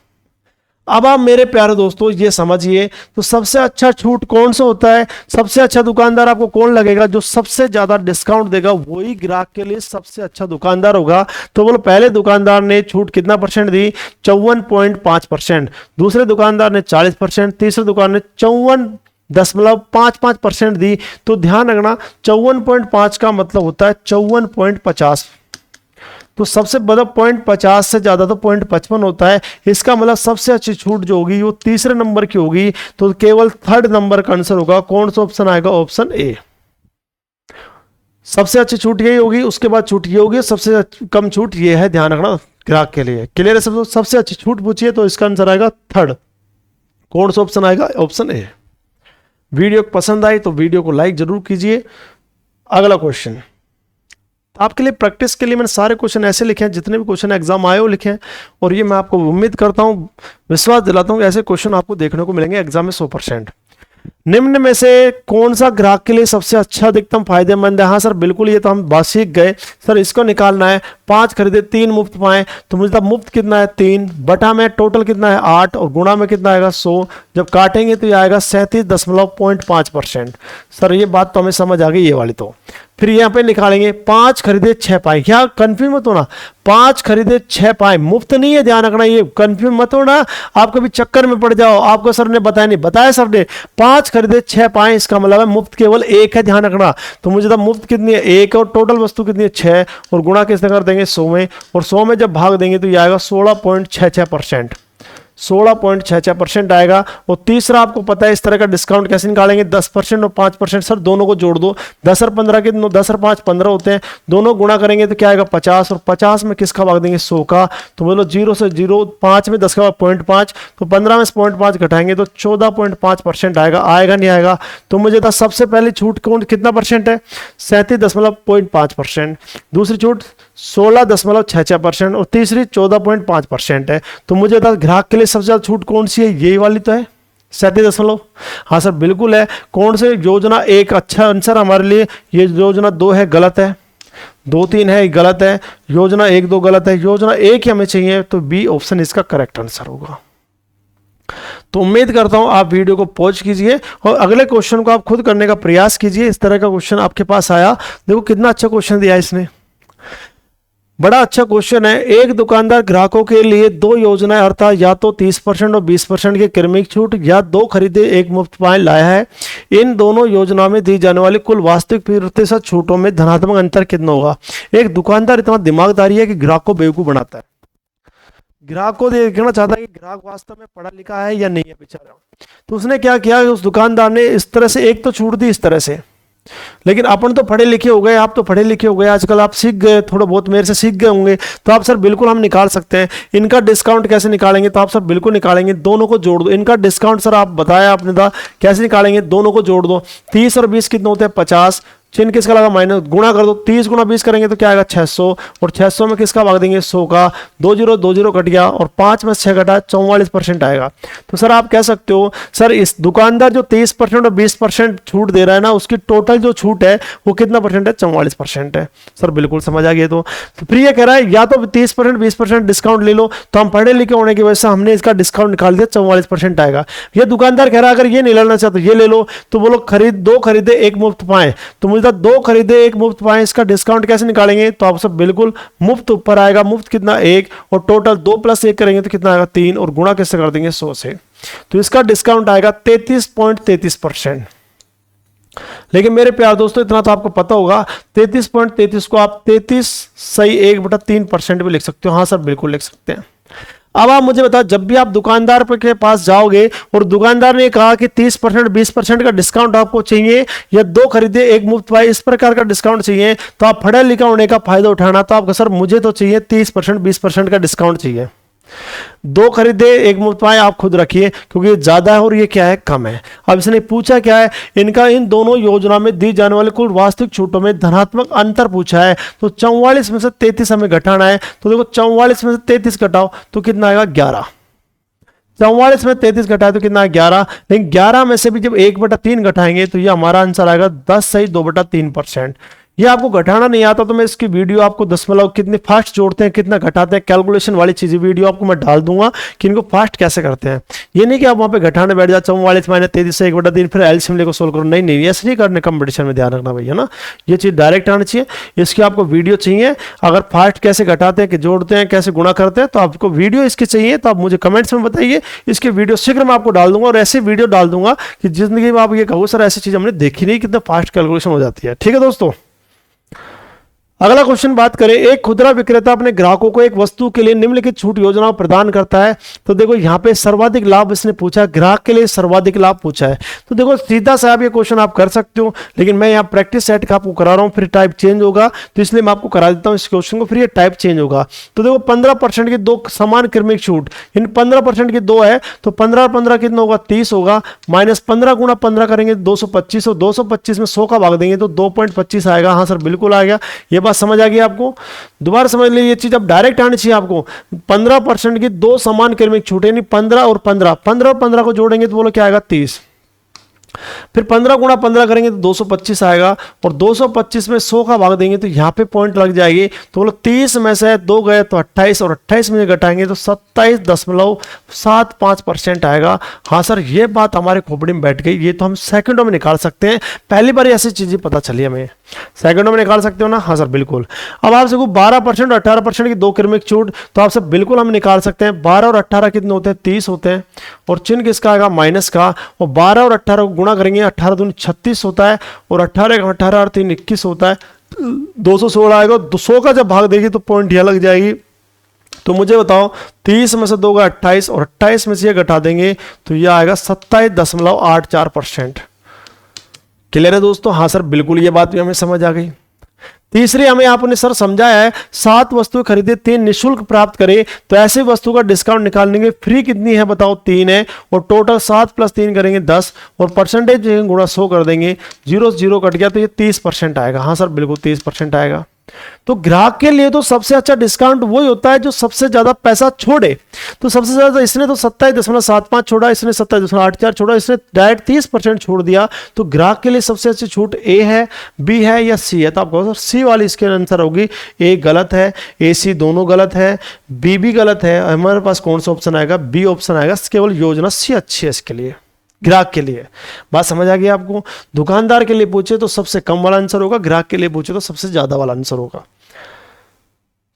अब आप मेरे प्यारे दोस्तों ये समझिए, तो सबसे अच्छा छूट कौन सा होता है, सबसे अच्छा दुकानदार आपको कौन लगेगा, जो सबसे ज्यादा डिस्काउंट देगा वही ग्राहक के लिए सबसे अच्छा दुकानदार होगा। तो बोलो पहले दुकानदार ने छूट कितना परसेंट दी, 54.5%, दूसरे दुकानदार ने 40%, तीसरे दुकान ने 54.55% दी। तो ध्यान रखना 54.5 का मतलब होता है 54.50, तो सबसे बड़ा 0.50 से ज्यादा तो 0.55 होता है। इसका मतलब सबसे अच्छी छूट जो होगी वो तीसरे नंबर की होगी, तो केवल थर्ड नंबर का आंसर होगा। कौन सा ऑप्शन आएगा, ऑप्शन ए। सबसे अच्छी छूट यही होगी, उसके बाद छूट ये होगी, सबसे कम छूट ये है, ध्यान रखना ग्राहक के लिए। क्लियर है सब, सबसे अच्छी छूट पूछिए तो इसका आंसर आएगा थर्ड। कौन सा ऑप्शन आएगा, ऑप्शन ए। वीडियो पसंद आई तो वीडियो को लाइक जरूर कीजिए। अगला क्वेश्चन आपके लिए प्रैक्टिस के लिए मैंने सारे क्वेश्चन ऐसे लिखे हैं, जितने भी क्वेश्चन एग्जाम आए हो लिखे हैं, और ये मैं आपको उम्मीद करता हूं, विश्वास दिलाता हूं कि ऐसे क्वेश्चन आपको देखने को मिलेंगे एग्जाम में 100%। निम्न में से कौन सा ग्राहक के लिए सबसे अच्छा अधिकतम फायदेमंद है। हाँ सर बिल्कुल, ये तो हम बात सीख गए। सर इसको निकालना है, 5 खरीदे 3 मुफ्त पाए, तो मुझे मुफ्त कितना है 3, बटा में टोटल कितना है 8, और गुणा में कितना आएगा 100, जब काटेंगे तो ये आएगा 37.5%। सर ये बात तो हमें समझ आ गई ये वाली। तो फिर यहाँ पे निकालेंगे, 5 खरीदे 6 पाए, क्या कंफ्यूज मत होना, 5 खरीदे 6 पाए मुफ्त नहीं है, ध्यान रखना, ये कंफ्यूज मत होना, आप कभी चक्कर में पड़ जाओ, आपको सर ने बताया नहीं, बताया सर ने 5 खरीदे 6 पाए, इसका मतलब है मुफ्त केवल 1 है, ध्यान रखना। तो मुझे तो मुफ्त कितनी है 1, और टोटल वस्तु कितनी है 6, और गुणा किससे कर देंगे 100 में, और 100 में जब भाग देंगे तो ये आएगा 16.66%। 16.66% आएगा। और तीसरा आपको पता है इस तरह का डिस्काउंट कैसे निकालेंगे, 10% और 5%। सर दोनों को जोड़ दो, 10 और 15 के 10 और 5 15 होते हैं, दोनों गुणा करेंगे तो क्या आएगा 50, और 50 में किसका भाग देंगे 100 का। तो बोलो 0 से 0, 5 में 10 का 0.5, तो 15 में 0.5 घटाएंगे तो 14.5% आएगा। आएगा नहीं आएगा? तो मुझे था सबसे पहले छूट कौन कितना परसेंट है, 37.5%, दूसरी छूट 16.66% और तीसरी 14.5% है। तो मुझे था ग्राहक के लिए सबसे ज्यादा छूट कौन सी है, यही वाली तो है 37। हाँ सर बिल्कुल है। कौन से योजना एक अच्छा आंसर हमारे लिए, ये योजना 2 है गलत है, 2 3 है गलत है, योजना 1 2 गलत है, योजना 1 ही हमें चाहिए, तो बी ऑप्शन इसका करेक्ट आंसर होगा। तो उम्मीद करता हूं आप वीडियो को पॉज कीजिए और अगले क्वेश्चन को आप खुद करने का प्रयास कीजिए। इस तरह का क्वेश्चन आपके पास आया, देखो कितना अच्छा क्वेश्चन दिया इसने, बड़ा अच्छा क्वेश्चन है। एक दुकानदार ग्राहकों के लिए 2 योजनाएं अर्थात या तो 30% और 20% की क्रमिक छूट या 2 खरीदे 1 मुफ्त पाए लाया है। इन दोनों योजनाओं में दी जाने वाली कुल वास्तविक प्रतिशत छूटों में धनात्मक अंतर कितना होगा। एक दुकानदार इतना दिमागदारी है कि ग्राहक को बेवकूफ बनाता है, ग्राहक को देखना चाहता है कि ग्राहक वास्तव में पढ़ा लिखा है या नहीं है बेचारा। तो उसने क्या किया, उस दुकानदार ने इस तरह से एक तो छूट दी इस तरह से, लेकिन अपन तो पढ़े लिखे हो गए, आप तो पढ़े लिखे हो गए, आजकल आप सीख गए, थोड़ा बहुत मेरे से सीख गए होंगे, तो आप सर बिल्कुल हम निकाल सकते हैं। इनका डिस्काउंट कैसे निकालेंगे, तो आप सर बिल्कुल निकालेंगे, दोनों को जोड़ दो। इनका डिस्काउंट सर आप बताया आपने था कैसे निकालेंगे, दोनों को जोड़ दो। 30 और 20 कितने होते हैं 50, चिन्ह किसका लगा माइनस, गुणा कर दो, 30 गुणा 20 करेंगे तो क्या आएगा 600, और 600 में किसका भाग देंगे 100 का, 2 0 कट गया और 5 में 6 घटा 44% आएगा। तो सर आप कह सकते हो सर इस दुकानदार जो 30% और 20% छूट दे रहा है ना, उसकी टोटल जो छूट है वो कितना परसेंट है, 44% है। सर बिल्कुल समझ आ गया। तो फिर ये कह रहा है या तो 30% 20% डिस्काउंट ले लो, तो हम पढ़े लिखे होने की वजह से हमने इसका डिस्काउंट निकाल दिया, 44% आएगा। ये दुकानदार कह रहा है अगर ये नहीं लेना चाहते ये ले लो, तो बोलो 2 खरीदे 1 मुफ्त पाए, तो मुझे 2 खरीदे 1 मुफ्त पाए, इसका डिस्काउंट कैसे निकालेंगे, तो आप सब बिल्कुल मुफ्त ऊपर आएगा, मुफ्त कितना 1, और टोटल 2 + 1 करेंगे तो कितना आएगा 3, और गुणा कैसे कर देंगे 100 से, तो इसका डिस्काउंट आएगा 33.33%। लेकिन मेरे प्यार दोस्तों इतना तो आपको पता होगा, 33.33 को आप 33 सही 1/3% भी लिख सकते हो। हाँ सर बिल्कुल लिख सकते हैं। अब आप मुझे बताओ, जब भी आप दुकानदार के पास जाओगे और दुकानदार ने कहा कि 30% 20% का डिस्काउंट आपको चाहिए या 2 खरीदे 1 मुफ्त पाए, इस प्रकार का डिस्काउंट चाहिए, तो आप पढ़ा लिखा होने का फायदा उठाना। तो आपका सर मुझे तो चाहिए 30% 20% का डिस्काउंट चाहिए, 2 खरीदे 1 मुफ्त पाए आप खुद रखिए, क्योंकि ज्यादा है और ये क्या है कम है। अब इसने पूछा क्या है, इनका इन दोनों योजना में दी जाने वाले कुल वास्तविक छूटों में धनात्मक अंतर पूछा है। तो 44 में से 33 हमें घटाना है, तो देखो 44 में से 33 घटाओ तो कितना आएगा 11, 44 में 33 घटाए तो कितना है 11, लेकिन 11 में से भी जब 1/3 घटाएंगे तो ये हमारा आंसर आएगा 10 सही 2/3%। ये आपको घटाना नहीं आता तो मैं इसकी वीडियो आपको दशमलव कितने फास्ट जोड़ते हैं कितना घटाते हैं कैलकुलेशन वाली चीजें वीडियो आपको मैं डाल दूंगा कि इनको फास्ट कैसे करते हैं। ये नहीं कि आप वहां पे घटाने बैठ जाओ 44 - 33 से 1/3 फिर एलसीएम लेकर सोल्व करो, नहीं ऐसे नहीं करने, कंपटीशन में ध्यान रखना भैया ना, ये चीज डायरेक्ट आनी चाहिए। इसकी आपको वीडियो चाहिए, अगर फास्ट कैसे घटाते हैं कि जोड़ते हैं कैसे गुणा करते हैं, तो आपको वीडियो इसकी चाहिए तो आप मुझे कमेंट्स में बताइए, इसकी वीडियो शीघ्र मैं आपको डाल दूंगा। और ऐसी वीडियो डाल दूंगा कि जिंदगी में आप ये कहो सर ऐसी चीज हमने देखी नहीं, कितना फास्ट कैलकुलेशन हो जाती है। ठीक है दोस्तों, अगला क्वेश्चन बात करें, एक खुदरा विक्रेता अपने ग्राहकों को एक वस्तु के लिए निम्नलिखित छूट योजना प्रदान करता है। तो देखो यहाँ पे सर्वाधिक लाभ इसने पूछा, ग्राहक के लिए सर्वाधिक लाभ पूछा है। तो देखो सीधा सा आप ये क्वेश्चन आप कर सकते हो, लेकिन मैं यहाँ प्रैक्टिस सेट का आपको करा रहा हूँ, फिर टाइप चेंज होगा, तो इसलिए मैं आपको करा देता हूँ इस क्वेश्चन को, फिर ये टाइप चेंज होगा। तो देखो 15% की 2 समान क्रमिक छूट, इन 15% की 2 है तो 15 15 कितना होगा 30 होगा, माइनस 15 गुणा 15 करेंगे 225, और 225 में 100 का भाग देंगे तो 2.25 आएगा। हाँ सर बिल्कुल आ गया, ये बात समझ आ गई आपको, दोबारा समझ लीजिए, ये चीज अब डायरेक्ट आनी चाहिए आपको। 15% की 2 समान क्रमिक छूट, यानी 15 और 15, 15 और 15 को जोड़ेंगे तो बोलो क्या आएगा 30, फिर 15 गुणा 15 करेंगे तो 225 आएगा, और 225 में 100 का भाग देंगे तो यहाँ पे पॉइंट लग जाएगी, तो बोलो 30 में से 2 गए तो 28, और 28 में घटाएंगे तो 27.75% आएगा। हाँ सर ये बात हमारे खोपड़ी में बैठ गई, ये तो हम सेकंडों में निकाल सकते हैं, पहली बार ऐसी चीजें पता चली हमें, सेकंडों में निकाल सकते हो ना। हाँ सर बिल्कुल। अब आपसे 12% और 18% की 2 क्रमिक छूट, तो आपसे बिल्कुल हम निकाल सकते हैं। 12 और 18 कितने होते हैं 30 होते हैं, और चिन्ह किसका आएगा माइनस का, और 12 और 18 को गुणा करेंगे 18 दूनी 36 होता है, और 18 और 3 21 होता है, 216 आएगा। 200 का जब भाग देगी तो पॉइंट यह लग जाएगी तो मुझे बताओ 30 में से 2 का 28 और 28 में से ये घटा देंगे तो ये आएगा 27.84%। क्लियर है दोस्तों? हाँ सर बिल्कुल, ये बात भी हमें समझ आ गई। तीसरी हमें आपने सर समझाया है 7 वस्तुएं खरीदे 3 निःशुल्क प्राप्त करें तो ऐसे वस्तु का डिस्काउंट निकालने के फ्री कितनी है बताओ? 3 है और टोटल 7 + 3 करेंगे 10 और परसेंटेज गुणा 100 कर देंगे, 0 से 0 कट गया तो ये 30% आएगा। हाँ सर बिल्कुल 30% आएगा। तो ग्राहक के लिए तो सबसे अच्छा डिस्काउंट वही होता है जो सबसे ज्यादा पैसा छोड़े। तो सबसे ज्यादा इसने तो 27.75 छोड़ा, इसने 27.84 छोड़ा, इसने डायरेक्ट 30% छोड़ दिया। तो ग्राहक के लिए सबसे अच्छी छूट ए है, बी है या सी है? तो आप कहो सर सी वाली इसके आंसर होगी। ए गलत है, ए सी दोनों गलत है, बी भी गलत है। हमारे पास कौन सा ऑप्शन आएगा? बी ऑप्शन आएगा। केवल योजना सी अच्छी है इसके लिए, ग्राहक के लिए। बात समझ आ गई आपको? दुकानदार के लिए पूछे तो सबसे कम वाला आंसर होगा, ग्राहक के लिए पूछे तो सबसे ज्यादा वाला आंसर होगा।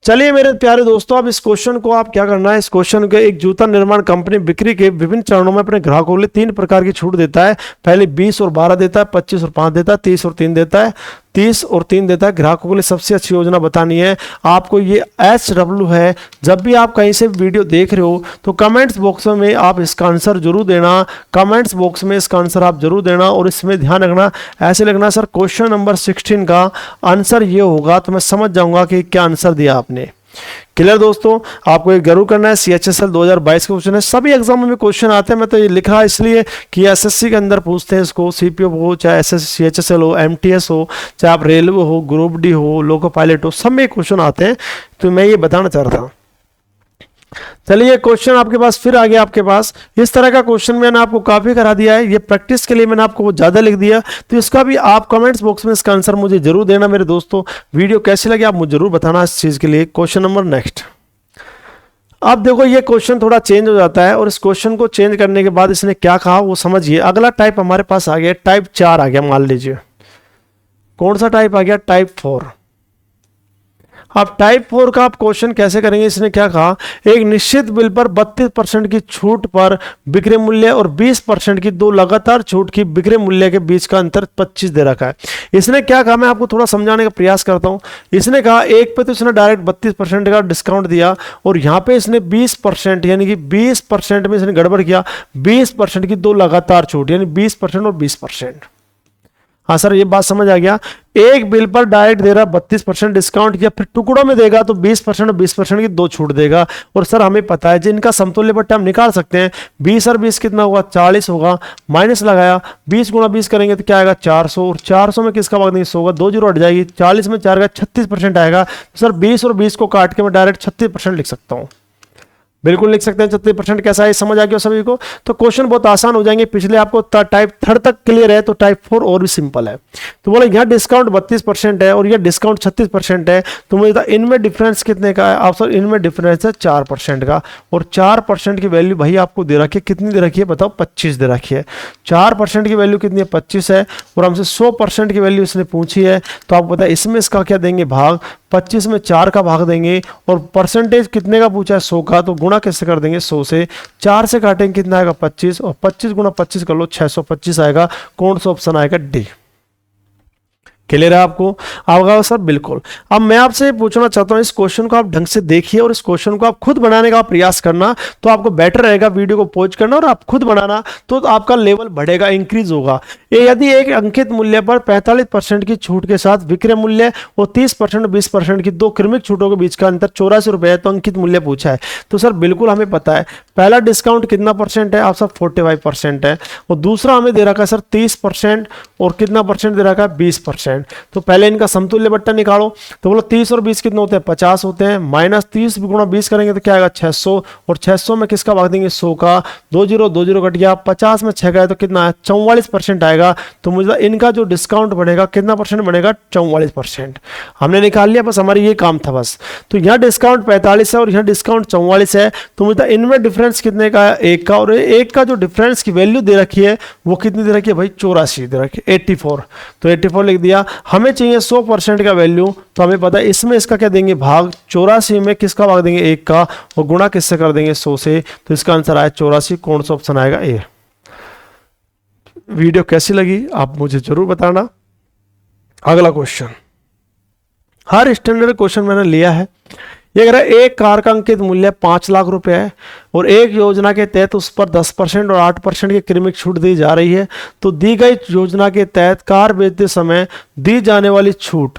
चलिए मेरे प्यारे दोस्तों, अब इस क्वेश्चन को आप क्या करना है, इस क्वेश्चन के एक जूता निर्माण कंपनी बिक्री के विभिन्न चरणों में अपने ग्राहकों के लिए 3 प्रकार की छूट देता है। पहले 20 और 12 देता है, 25 और 5 देता है, 30 और 3 देता है, 30 और 3 देता है। ग्राहकों के लिए सबसे अच्छी योजना बतानी है आपको। ये SW है। जब भी आप कहीं से वीडियो देख रहे हो तो कमेंट्स बॉक्स में आप इसका आंसर जरूर देना, कमेंट्स बॉक्स में इसका आंसर आप जरूर देना। और इसमें ध्यान रखना, ऐसे लिखना सर क्वेश्चन नंबर 16 का आंसर ये होगा, तो मैं समझ जाऊंगा कि क्या आंसर दिया आपने। क्लियर दोस्तों? आपको एक जरूर करना है। CHSL 2022 के क्वेश्चन है, सभी एग्जाम में क्वेश्चन आते हैं। मैं तो ये लिखा इसलिए कि SSC के अंदर पूछते हैं इसको, CPO हो चाहे CHSL हो, MTS हो, चाहे आप रेलवे हो, ग्रुप डी हो, लोको पायलट हो, सब में क्वेश्चन आते हैं। तो मैं ये बताना चाह रहा था। चलिए क्वेश्चन आपके पास फिर आ गया आपके पास। इस तरह का क्वेश्चन मैंने आपको काफी करा दिया है, ये प्रैक्टिस के लिए मैंने आपको बहुत ज्यादा लिख दिया। तो इसका भी आप कमेंट्स बॉक्स में इसका आंसर मुझे जरूर देना मेरे दोस्तों। वीडियो कैसी लगी आप मुझे जरूर बताना इस चीज के लिए। Question number next. अब देखो ये क्वेश्चन थोड़ा चेंज हो जाता है और इस क्वेश्चन को चेंज करने के बाद इसने क्या कहा वो समझिए। अगला टाइप हमारे पास आ गया, टाइप 4 आ गया। मान लीजिए कौन सा टाइप आ गया? टाइप 4। अब टाइप 4 का आप क्वेश्चन कैसे करेंगे? इसने क्या कहा, एक निश्चित बिल पर 32% की छूट पर विक्रय मूल्य और 20% की 2 लगातार छूट की विक्रय मूल्य के बीच का अंतर 25 दे रखा है। इसने क्या कहा, मैं आपको थोड़ा समझाने का प्रयास करता हूं। इसने कहा एक पे तो इसने डायरेक्ट 32% का डिस्काउंट दिया और यहां पे इसने 20% यानी कि 20% में इसने गड़बड़ किया। 20% की 2 लगातार छूट यानी 20% और 20%। हाँ सर ये बात समझ आ गया। एक बिल पर डायरेक्ट दे रहा 32% डिस्काउंट किया, फिर टुकड़ों में देगा तो 20% और 20% की 2 छूट देगा। और सर हमें पता है जिनका समतुल्य पट्टा हम निकाल सकते हैं। 20 और 20 कितना होगा? 40 होगा। माइनस लगाया, 20 × 20 करेंगे तो क्या आएगा? 400। और 400 में किसका भाग देंगे? 100 होगा। 2 जीरो हट जाएगी। 40 में 4 का 36% आएगा। तो सर 20 और 20 को काट के मैं डायरेक्ट 36% लिख सकता हूँ। बिल्कुल लिख सकते हैं। 36% कैसा है समझ आ गया सभी को? तो क्वेश्चन बहुत आसान हो जाएंगे। पिछले आपको टाइप 3 तक क्लियर है तो टाइप 4 और भी सिंपल है। तो बोले यहाँ डिस्काउंट 32% है और यह डिस्काउंट 36% है। तो मुझे इनमें डिफरेंस कितने का है? आप सर इनमें डिफरेंस है 4% का। और 4% की वैल्यू भाई आपको दे रखी है, कितनी दे रखी है बताओ? 25 दे रखी है। 4% की वैल्यू कितनी है? 25 है। और हमसे 100% की वैल्यू इसने पूछी है। तो आपको पता है इसमें इसका क्या देंगे? भाग। 25 में 4 का भाग देंगे और परसेंटेज कितने का पूछा है? 100 का। तो गुणा कैसे कर देंगे? 100 से। 4 से काटेंगे कितना आएगा? 25 और 25 × 25 कर लो 625 आएगा। कौन सा ऑप्शन आएगा? डी। क्लियर है आपको? आपका सर बिल्कुल। अब मैं आपसे पूछना चाहता हूं इस क्वेश्चन को आप ढंग से देखिए और इस क्वेश्चन को आप खुद बनाने का प्रयास करना तो आपको बेटर रहेगा। वीडियो को पॉज करना और आप खुद बनाना तो आपका लेवल बढ़ेगा, इंक्रीज होगा। यदि एक अंकित मूल्य पर 45% की छूट के साथ विक्रय मूल्य और 30% 20% की 2 क्रमिक छूटों के बीच का अंतर 84 रुपए है तो अंकित मूल्य पूछा है। तो सर बिल्कुल हमें पता है पहला डिस्काउंट कितना परसेंट है? आप सब 45% है। और दूसरा हमें दे रखा है सर 30% और कितना परसेंट दे रखा है? 20%। तो पहले इनका समतुल्य बट्टा निकालो। तो बोलो 30 और 20 कितने होते हैं? 50 होते हैं। माइनस 30 × 20 करेंगे तो क्या आएगा? 600। और 600 में किसका भाग देंगे? 100 का। 2 जीरो कट गया। 50 में 6 गए तो कितना है? 44% आएगा। तो मुझे इनका जो डिस्काउंट बढ़ेगा कितना परसेंट बढ़ेगा? 44%। हमने निकाल लिया, बस हमारी ये काम था बस। तो यहाँ डिस्काउंट 45 है और यहाँ डिस्काउंट 44 है। तो मुझे इनमें डिफरेंस कितने का है? 1 का। और 1 का जो डिफरेंस की वैल्यू दे रखी है वो कितनी दे रखी है भाई? 84 दे रखी है। 84। तो 84 लिख दिया। हमें चाहिए 100% का वैल्यू। तो हमें पता है इसमें इसका क्या देंगे? भाग। 84 में किसका भाग देंगे? 1 का। और गुणा किससे कर देंगे? 100 से। तो इसका आंसर आया 84। कौन सा ऑप्शन आएगा? ए। वीडियो कैसी लगी आप मुझे जरूर बताना। अगला क्वेश्चन, हर स्टैंडर्ड क्वेश्चन मैंने लिया है। ये अगर एक कार का अंकित मूल्य 5 लाख रुपए है और एक योजना के तहत उस पर 10% और 8% की क्रमिक छूट दी जा रही है, तो दी गई योजना के तहत कार बेचते समय दी जाने वाली छूट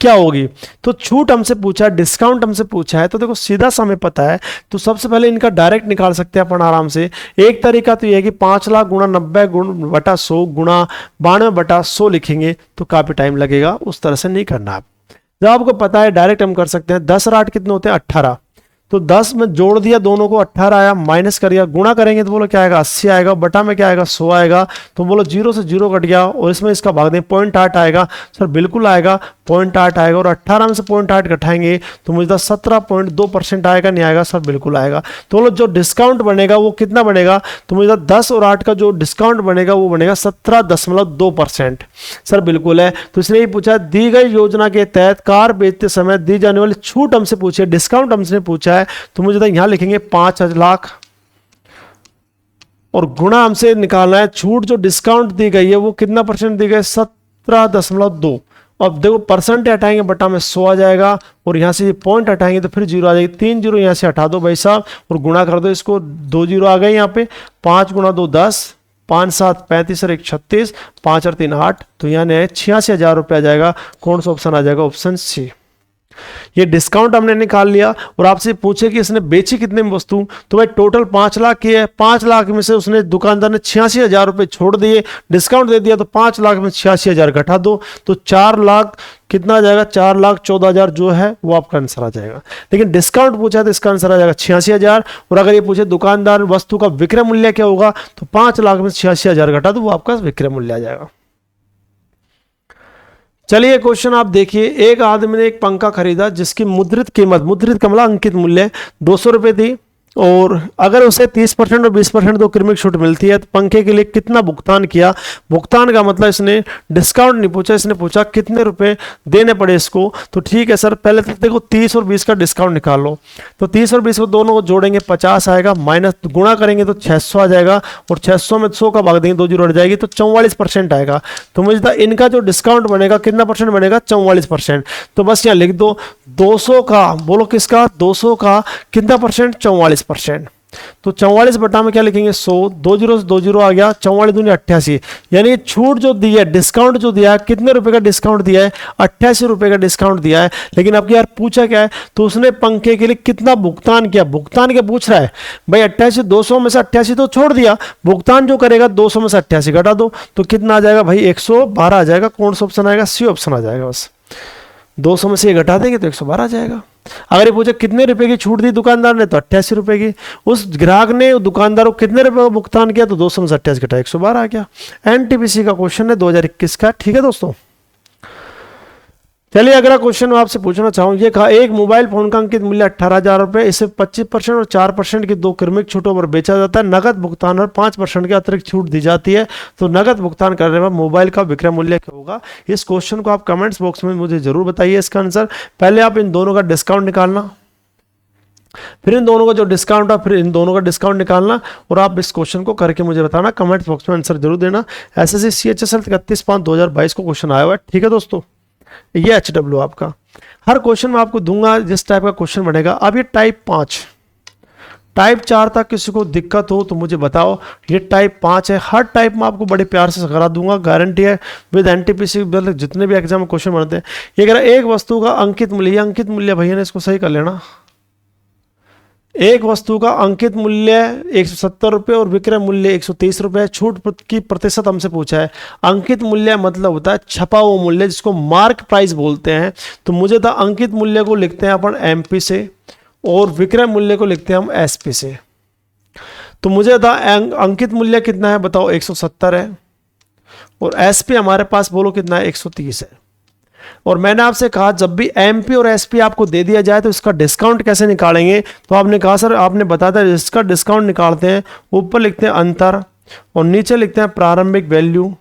क्या होगी। तो छूट हमसे पूछा है, डिस्काउंट हमसे पूछा है, तो देखो सीधा सा हमें पता है, तो सबसे पहले इनका डायरेक्ट निकाल सकते हैं अपन आराम से। एक तरीका तो यह है कि 5 लाख गुणा 90 बटा 100 गुणा 92 बटा 100 लिखेंगे, तो काफी टाइम लगेगा, उस तरह से नहीं करना आप। जब आपको पता है डायरेक्ट हम कर सकते हैं। 10 और 8 कितने होते हैं 18, तो 10 में जोड़ दिया दोनों को, 18 आया, माइनस करिए, गुणा करेंगे तो बोलो क्या आएगा 80 आएगा, बटा में क्या आएगा 100 आएगा, तो बोलो 0 से 0 कट गया और इसमें इसका भाग दें 0.8 आएगा। सर बिल्कुल आएगा 0.8 आएगा, और 18 में से 0.8 घटाएंगे तो मुझे 17.2% आएगा, नहीं आएगा सर बिल्कुल आएगा। तो बोलो जो डिस्काउंट बनेगा वो कितना बनेगा, तो मुझे 10 और 8 का जो डिस्काउंट बनेगा वो बनेगा 17.2%। सर बिल्कुल है। तो इसने ये पूछा दी गई योजना के तहत कार बेचते समय दी जाने वाली छूट हमसे पूछी है, डिस्काउंट हमसे पूछा है, तो मुझे यहां लिखेंगे 5 लाख और गुणा हमसे निकालना है छूट जो डिस्काउंट दी गई है वो कितना परसेंट दी गई 17.2। अब देखो परसेंट हटाएंगे बटा में 100 आ जाएगा, और यहां से पॉइंट हटाएंगे तो फिर 0 आ जाएगी। 3 0 यहां से हटा दो भाई साहब और गुणा कर दो इसको, 2 0 आ गए यहाँ पे। 5 गुणा 2 10, 5 7 35 और 1 36, 5 और 3 8, तो यानी 86,000 रुपये आ जाएगा। कौन सा ऑप्शन आ जाएगा, ऑप्शन सी। ये डिस्काउंट हमने निकाल लिया और आपसे पूछे कि इसने बेची कितने में वस्तु, तो भाई टोटल 5 लाख की है। 5 लाख में से उसने दुकानदार ने 86,000 रुपये छोड़ दिए, डिस्काउंट दे दिया, तो 5 लाख में 86,000 घटा दो तो 4 लाख कितना आ जाएगा, 4,14,000 जो है वो आपका आंसर आ जाएगा। लेकिन डिस्काउंट पूछा तो इसका आंसर आ जाएगा 86,000, और अगर ये पूछे दुकानदार वस्तु का विक्रय मूल्य क्या होगा, तो 5 लाख में 86,000 घटा दो वो आपका विक्रय मूल्य आ जाएगा। चलिए क्वेश्चन आप देखिए। एक आदमी ने एक पंखा खरीदा जिसकी मुद्रित कीमत, मुद्रित कमला अंकित मूल्य 200 रुपये थी, और अगर उसे 30% और 20% दो क्रमिक छूट मिलती है तो पंखे के लिए कितना भुगतान किया। भुगतान का मतलब इसने डिस्काउंट नहीं पूछा, इसने पूछा कितने रुपए देने पड़े इसको। तो ठीक है सर, पहले तो देखो 30 और 20 का डिस्काउंट निकाल लो, तो 30 और 20 को दोनों को जोड़ेंगे 50 आएगा, माइनस गुणा करेंगे तो 600 आ जाएगा, और 600 में 100 का भाग देंगे 2 0 हट जाएगी, तो 44% आएगा। तो मुझे इनका जो डिस्काउंट बनेगा कितना परसेंट बनेगा, 44%। तो बस यहाँ लिख दो 200 का, बोलो किसका, 200 का कितना परसेंट, 44%। तो 44 बटा में क्या लिखेंगे 100, 2 0 से 2 0 आ गया, 44 दूनी 88, यानी छूट जो दी है, डिस्काउंट जो दिया है, कितने रुपए का डिस्काउंट दिया है, 88 रुपए का डिस्काउंट दिया है। लेकिन आपकी यार पूछा क्या है, तो उसने पंखे के लिए कितना भुगतान किया, भुगतान क्या पूछ रहा है भाई, 88 200 में से 88 तो छोड़ दिया, भुगतान जो करेगा 200 में से 88 घटा दो, तो कितना आ जाएगा भाई 112 आ जाएगा। कौन सा ऑप्शन आएगा, सी ऑप्शन आ जाएगा। बस 200 में से ये घटा देंगे तो 112 आ जाएगा। अगर ये पूछे कितने रुपए की छूट दी दुकानदार ने, तो 88 रुपए की। उस ग्राहक ने दुकानदार को कितने रुपए का भुगतान किया, तो 200 में से 88 घटा 112 आ गया। एनटीपीसी का क्वेश्चन है 2021 का। ठीक है दोस्तों, चलिए अगला क्वेश्चन मैं आपसे पूछना चाहूँ। ये कहा एक मोबाइल फोन का अंकित मूल्य 18,000 रुपये, इसे 25% और 4% की दो क्रमिक छूटों पर बेचा जाता है। नगद भुगतान और 5% की अतिरिक्त छूट दी जाती है, तो नगद भुगतान करने पर मोबाइल का विक्रय मूल्य क्या होगा। इस क्वेश्चन को आप कमेंट्स बॉक्स में मुझे जरूर बताइए इसका आंसर। पहले आप इन दोनों का डिस्काउंट निकालना, फिर इन दोनों का जो डिस्काउंट है, फिर इन दोनों का डिस्काउंट निकालना, और आप इस क्वेश्चन को करके मुझे बताना, कमेंट बॉक्स में आंसर जरूर देना। SSC CHSL 31/5/2022 को क्वेश्चन आया हुआ है। ठीक है दोस्तों, ये HW आपका हर क्वेश्चन में आपको दूंगा जिस टाइप का क्वेश्चन बनेगा। अब ये टाइप 5, टाइप 4 तक किसी को दिक्कत हो तो मुझे बताओ। ये टाइप 5 है, हर टाइप में आपको बड़े प्यार से करा दूंगा, गारंटी है। विद एनटीपीसी जितने भी एग्जाम में क्वेश्चन बनते हैं, ये कह रहा है एक वस्तु का अंकित मूल्य, अंकित मूल्य भैया ने इसको सही कर लेना। एक वस्तु का अंकित मूल्य 170 रुपये और विक्रय मूल्य 130 रुपये। छूट की प्रतिशत हमसे पूछा है। अंकित मूल्य मतलब होता है छपा हुआ मूल्य, जिसको मार्क प्राइस बोलते हैं। तो मुझे था अंकित मूल्य को लिखते हैं अपन MP से, और विक्रय मूल्य को लिखते हैं हम SP से। तो मुझे था अंकित मूल्य कितना है बताओ, 170 है, और SP हमारे पास बोलो कितना है, 130 है। और मैंने आपसे कहा जब भी MP और SP आपको दे दिया जाए तो इसका डिस्काउंट कैसे निकालेंगे, तो आपने कहा सर आपने बताया था इसका डिस्काउंट निकालते हैं, ऊपर लिखते हैं अंतर और नीचे लिखते हैं प्रारंभिक वैल्यू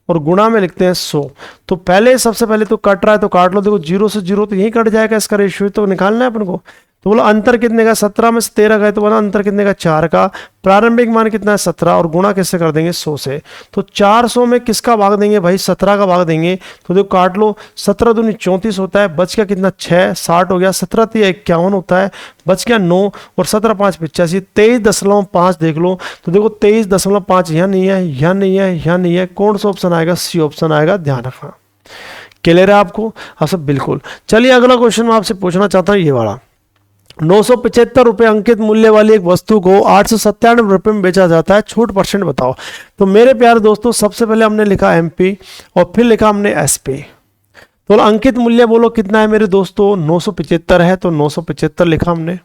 और गुणा में लिखते हैं 100। तो पहले सबसे पहले तो कट रहा है तो काट लो, देखो 0 से 0 तो यही कट जाएगा, इसका रेशियो तो निकालना है अपन को। तो बोला अंतर कितने का, 17 में से 13 गए तो बोला अंतर कितने का, 4 का। प्रारंभिक मान कितना है, 17, और गुणा किससे कर देंगे, 100 से। तो 400 में किसका भाग देंगे भाई, 17 का भाग देंगे। तो देखो काट लो, 17 दूनी 34 होता है, बच गया कितना, 6, 60 हो गया, 17 3 51 होता है, बच गया 9, और 17 5 85, 23.5 देख लो। तो देखो 23.5 यहाँ नहीं है, यहाँ नहीं है, यहाँ नहीं है, कौन सा ऑप्शन आएगा, सी ऑप्शन आएगा, ध्यान रखना। क्लियर है आपको, हाँ सब बिल्कुल। चलिए अगला क्वेश्चन मैं आपसे पूछना चाहता हूँ, ये वाला। 975 रुपए अंकित मूल्य वाली एक वस्तु को 897 रुपए में बेचा जाता है, छूट परसेंट बताओ। तो मेरे प्यारे दोस्तों, सबसे पहले हमने लिखा एमपी और फिर लिखा हमने एसपी। तो अंकित मूल्य बोलो कितना है मेरे दोस्तों, 975 है, तो 975 लिखा हमने।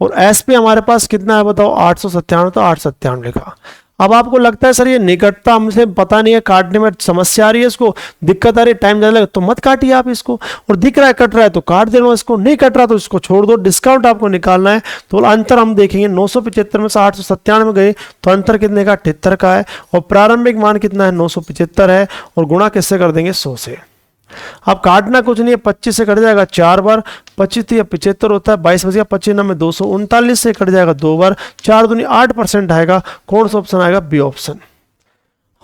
और एसपी हमारे पास कितना है बताओ, 897, तो 897 लिखा। अब आपको लगता है सर ये निकटता हमसे पता नहीं है, काटने में समस्या आ रही है, इसको दिक्कत आ रही है, टाइम ज़्यादा लगेगा, तो मत काटिए आप इसको। और दिख रहा है कट रहा है तो काट देना, इसको नहीं कट रहा तो इसको छोड़ दो। डिस्काउंट आपको निकालना है, तो अंतर हम देखेंगे, 975 में से 897 गए तो अंतर कितने का, 78 का है। और प्रारंभिक मान कितना है, 975 है, और गुणा किससे कर देंगे, 100 से। अब काटना कुछ नहीं है, 25 से कट जाएगा 4 बार, 25 या 75 होता है, 22 बच गया, 25 में 239 से कट जाएगा 2 बार, 4 दूनी 8% आएगा, कौन सा ऑप्शन आएगा, बी ऑप्शन।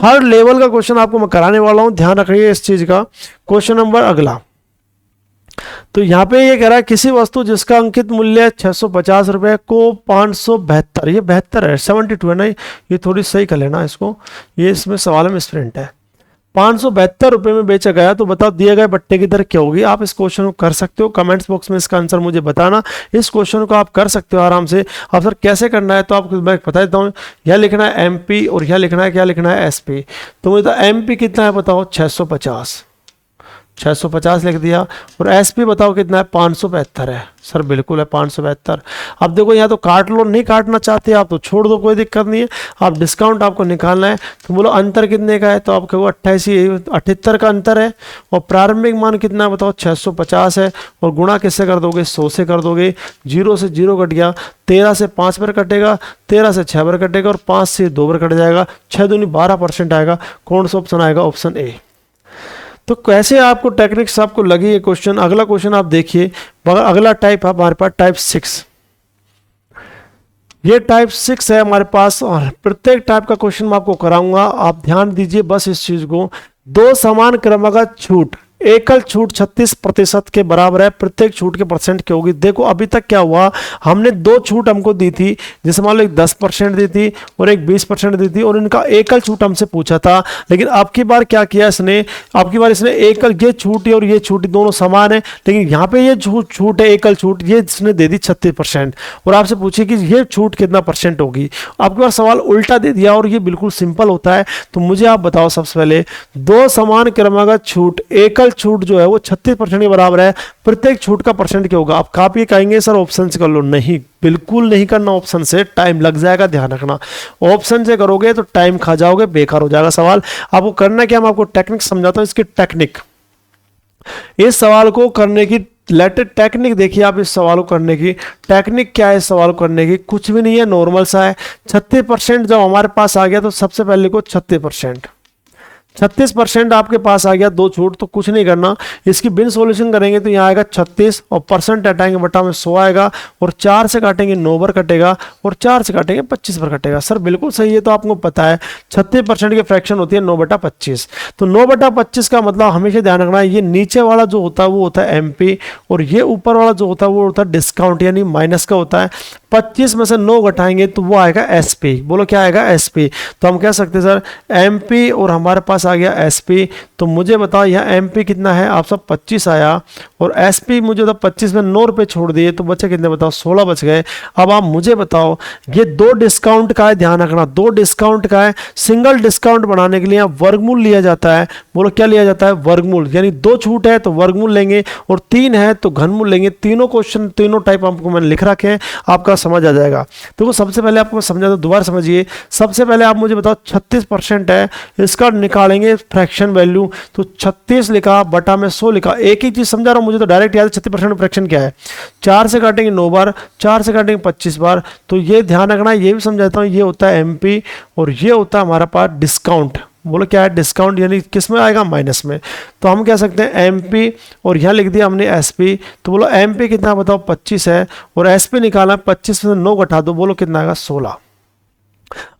हर लेवल का क्वेश्चन आपको मैं कराने वाला हूं, ध्यान रखिए इस चीज का। क्वेश्चन नंबर अगला, तो यहाँ पे ये कह रहा है किसी वस्तु जिसका अंकित मूल्य 650 रुपए को 572, ये 72 है, 72 है ना, ये थोड़ी सही कर लेना इसको, ये इसमें सवाल में स्प्रिंट है, 572 रुपए में बेचा गया। तो बताओ दिए गए बट्टे की दर क्या होगी। आप इस क्वेश्चन को कर सकते हो, कमेंट्स बॉक्स में इसका आंसर मुझे बताना। इस क्वेश्चन को आप कर सकते हो आराम से। अब सर कैसे करना है, तो आपको मैं बता देता हूँ। यह लिखना है एमपी और यह लिखना है, क्या लिखना है, एसपी। तो मुझे एमपी कितना है बताओ, 650 लिख दिया, और एसपी बताओ कितना है, 572 है। सर बिल्कुल है 572। अब देखो यहाँ तो काट लो, नहीं काटना चाहते आप तो छोड़ दो, कोई दिक्कत नहीं है। आप डिस्काउंट आपको निकालना है, तो बोलो अंतर कितने का है, तो आप कहो 78 का अंतर है। और प्रारंभिक मान कितना है बताओ, 650 है, और गुणा किससे कर दोगे, 100 से कर दोगे। 0 से 0 कट गया, 13 से 5 पर कटेगा, 13 से 6 पर कटेगा, और 5 से 2 पर कट जाएगा, 6 दूनी 12% आएगा, कौन सा ऑप्शन आएगा, ऑप्शन ए। तो कैसे आपको टेक्निक्स आपको लगी ये क्वेश्चन। अगला क्वेश्चन आप देखिए, अगला टाइप है हमारे पास टाइप 6। ये टाइप 6 है हमारे पास, और प्रत्येक टाइप का क्वेश्चन मैं आपको कराऊंगा, आप ध्यान दीजिए बस इस चीज को। 2 समान क्रमागत छूट, एकल छूट 36% के बराबर है, प्रत्येक छूट के परसेंट क्या होगी। देखो अभी तक क्या हुआ, हमने 2 छूट हमको दी थी, जैसे मान लो एक 10% दी थी और एक 20% दी थी, और इनका एकल छूट हमसे पूछा था। लेकिन अब की बार क्या किया इसने, अब की बार इसने एकल, ये छूटी और ये छूटी दोनों समान है, लेकिन यहाँ पे ये छूट है एकल छूट, ये इसने दे दी 36%, और आपसे पूछे कि ये छूट कितना परसेंट होगी। आपके पास सवाल उल्टा दे दिया, और ये बिल्कुल सिंपल होता है। तो मुझे आप बताओ सबसे पहले, 2 समान क्रमागत छूट, एकल छूट जो है वो 36% के बराबर है, प्रत्येक छूट का परसेंट क्या होगा। आप कॉपी कहेंगे सर ऑप्शन से कर लो, नहीं बिल्कुल नहीं करना ऑप्शन से, टाइम लग जाएगा, ध्यान रखना। ऑप्शन से करोगे तो टाइम खा जाओगे, बेकार हो जाएगा सवाल। आपको करना क्या, मैं आपको टेक्निक समझाता हूं, इसकी टेक्निक, इस सवाल को करने की लेटेस्ट टेक्निक देखिए। आप इस सवाल को करने की टेक्निक क्या है, इस सवाल को करने की कुछ भी नहीं है, नॉर्मल सा है। 36% जब हमारे पास आ गया तो सबसे पहले को 36% आपके पास आ गया, 2 छूट, तो कुछ नहीं करना, इसकी बिन सॉल्यूशन करेंगे तो यहाँ आएगा 36, और परसेंट हटाएंगे बटा में 100 आएगा, और 4 से काटेंगे 9 बार कटेगा, और 4 से काटेंगे 25 बार कटेगा। सर बिल्कुल सही है, तो आपको पता है 36% की फ्रैक्शन होती है 9/25। तो 9/25 का मतलब हमेशा ध्यान रखना है, ये नीचे वाला जो होता है वो होता है एमपी, और ये ऊपर वाला जो होता है वो होता है डिस्काउंट, यानी माइनस का होता है। 25 में से 9 घटाएंगे तो वो आएगा एसपी। बोलो क्या आएगा, एसपी। तो हम कह सकते हैं सर एमपी और हमारे पास आ गया एसपी। तो मुझे बताओ यहाँ एमपी कितना है, आप सब 25 आया, और एसपी मुझे तो 25 में 9 रुपए छोड़ दिए, तो बचे कितने बताओ, 16 बच गए। अब आप मुझे बताओ, ये 2 डिस्काउंट का है, ध्यान रखना 2 डिस्काउंट का है। सिंगल डिस्काउंट बनाने के लिए वर्गमूल लिया जाता है। बोलो क्या लिया जाता है, वर्गमूल, यानी 2 छूट है तो वर्गमूल लेंगे, और 3 है तो घनमूल लेंगे। तीनों क्वेश्चन, तीनों टाइप आपको मैंने लिख रखे हैं, आपका समझ आ जाएगा। तो सबसे पहले आपको समझा दो, दोबारा समझिए। सबसे पहले आप मुझे बताओ 36% है, इसका निकालेंगे फ्रैक्शन वैल्यू, तो 36 लिखा बटा में 100 लिखा। एक ही चीज समझा रहा हूं, मुझे तो डायरेक्ट याद है 36% फ्रैक्शन क्या है। 4 से काटेंगे 9 बार, 4 से काटेंगे 25 बार। तो ये ध्यान रखना, ये भी समझाता हूं, ये होता है एमपी और ये होता है हमारा पास डिस्काउंट। बोलो क्या है डिस्काउंट, यानी किस में आएगा, माइनस में। तो हम कह सकते हैं एमपी और यहाँ लिख दिया हमने एसपी। तो बोलो एमपी कितना बताओ 25 है और एसपी निकालना 25 में से 9 घटा दो, बोलो कितना आएगा 16।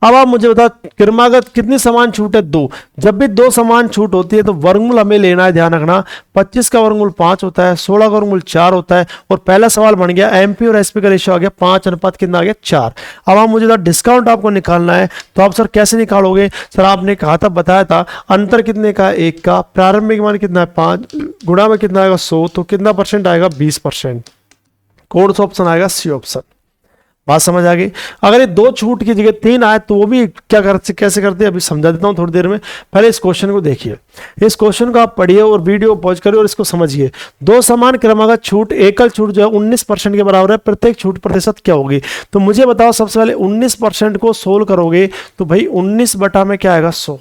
अब आप मुझे बताओ क्रमागत कितनी समान छूट है, 2। जब भी 2 समान छूट होती है तो वर्गमूल हमें लेना है, ध्यान रखना। 25 का वर्गमूल 5 होता है, 16 का वर्गमूल 4 होता है। और पहला सवाल बन गया एमपी और एसपी का रेशियो आ गया 5 अनुपात कितना आ गया 4। अब आप मुझे डिस्काउंट आपको निकालना है, तो आप सर कैसे निकालोगे? सर आपने कहा था, बताया था अंतर कितने का, 1 का। प्रारंभिक मान कितना है 5, गुणा में कितना आएगा 100, तो कितना परसेंट आएगा 20%। कौन सा ऑप्शन आएगा? C option. बात समझ आ गई? अगर ये 2 छूट की जगह 3 आए तो वो भी क्या कैसे करते हैं अभी समझा देता हूं थोड़ी देर में। पहले इस क्वेश्चन को देखिए, इस क्वेश्चन को आप पढ़िए और वीडियो पॉज करिए और इसको समझिए। 2 समान क्रमागत छूट, एकल छूट जो है 19% के बराबर है, प्रत्येक छूट प्रतिशत क्या होगी? तो मुझे बताओ सबसे पहले 19% को सोल्व करोगे तो भाई 19 बटा में क्या आएगा 100।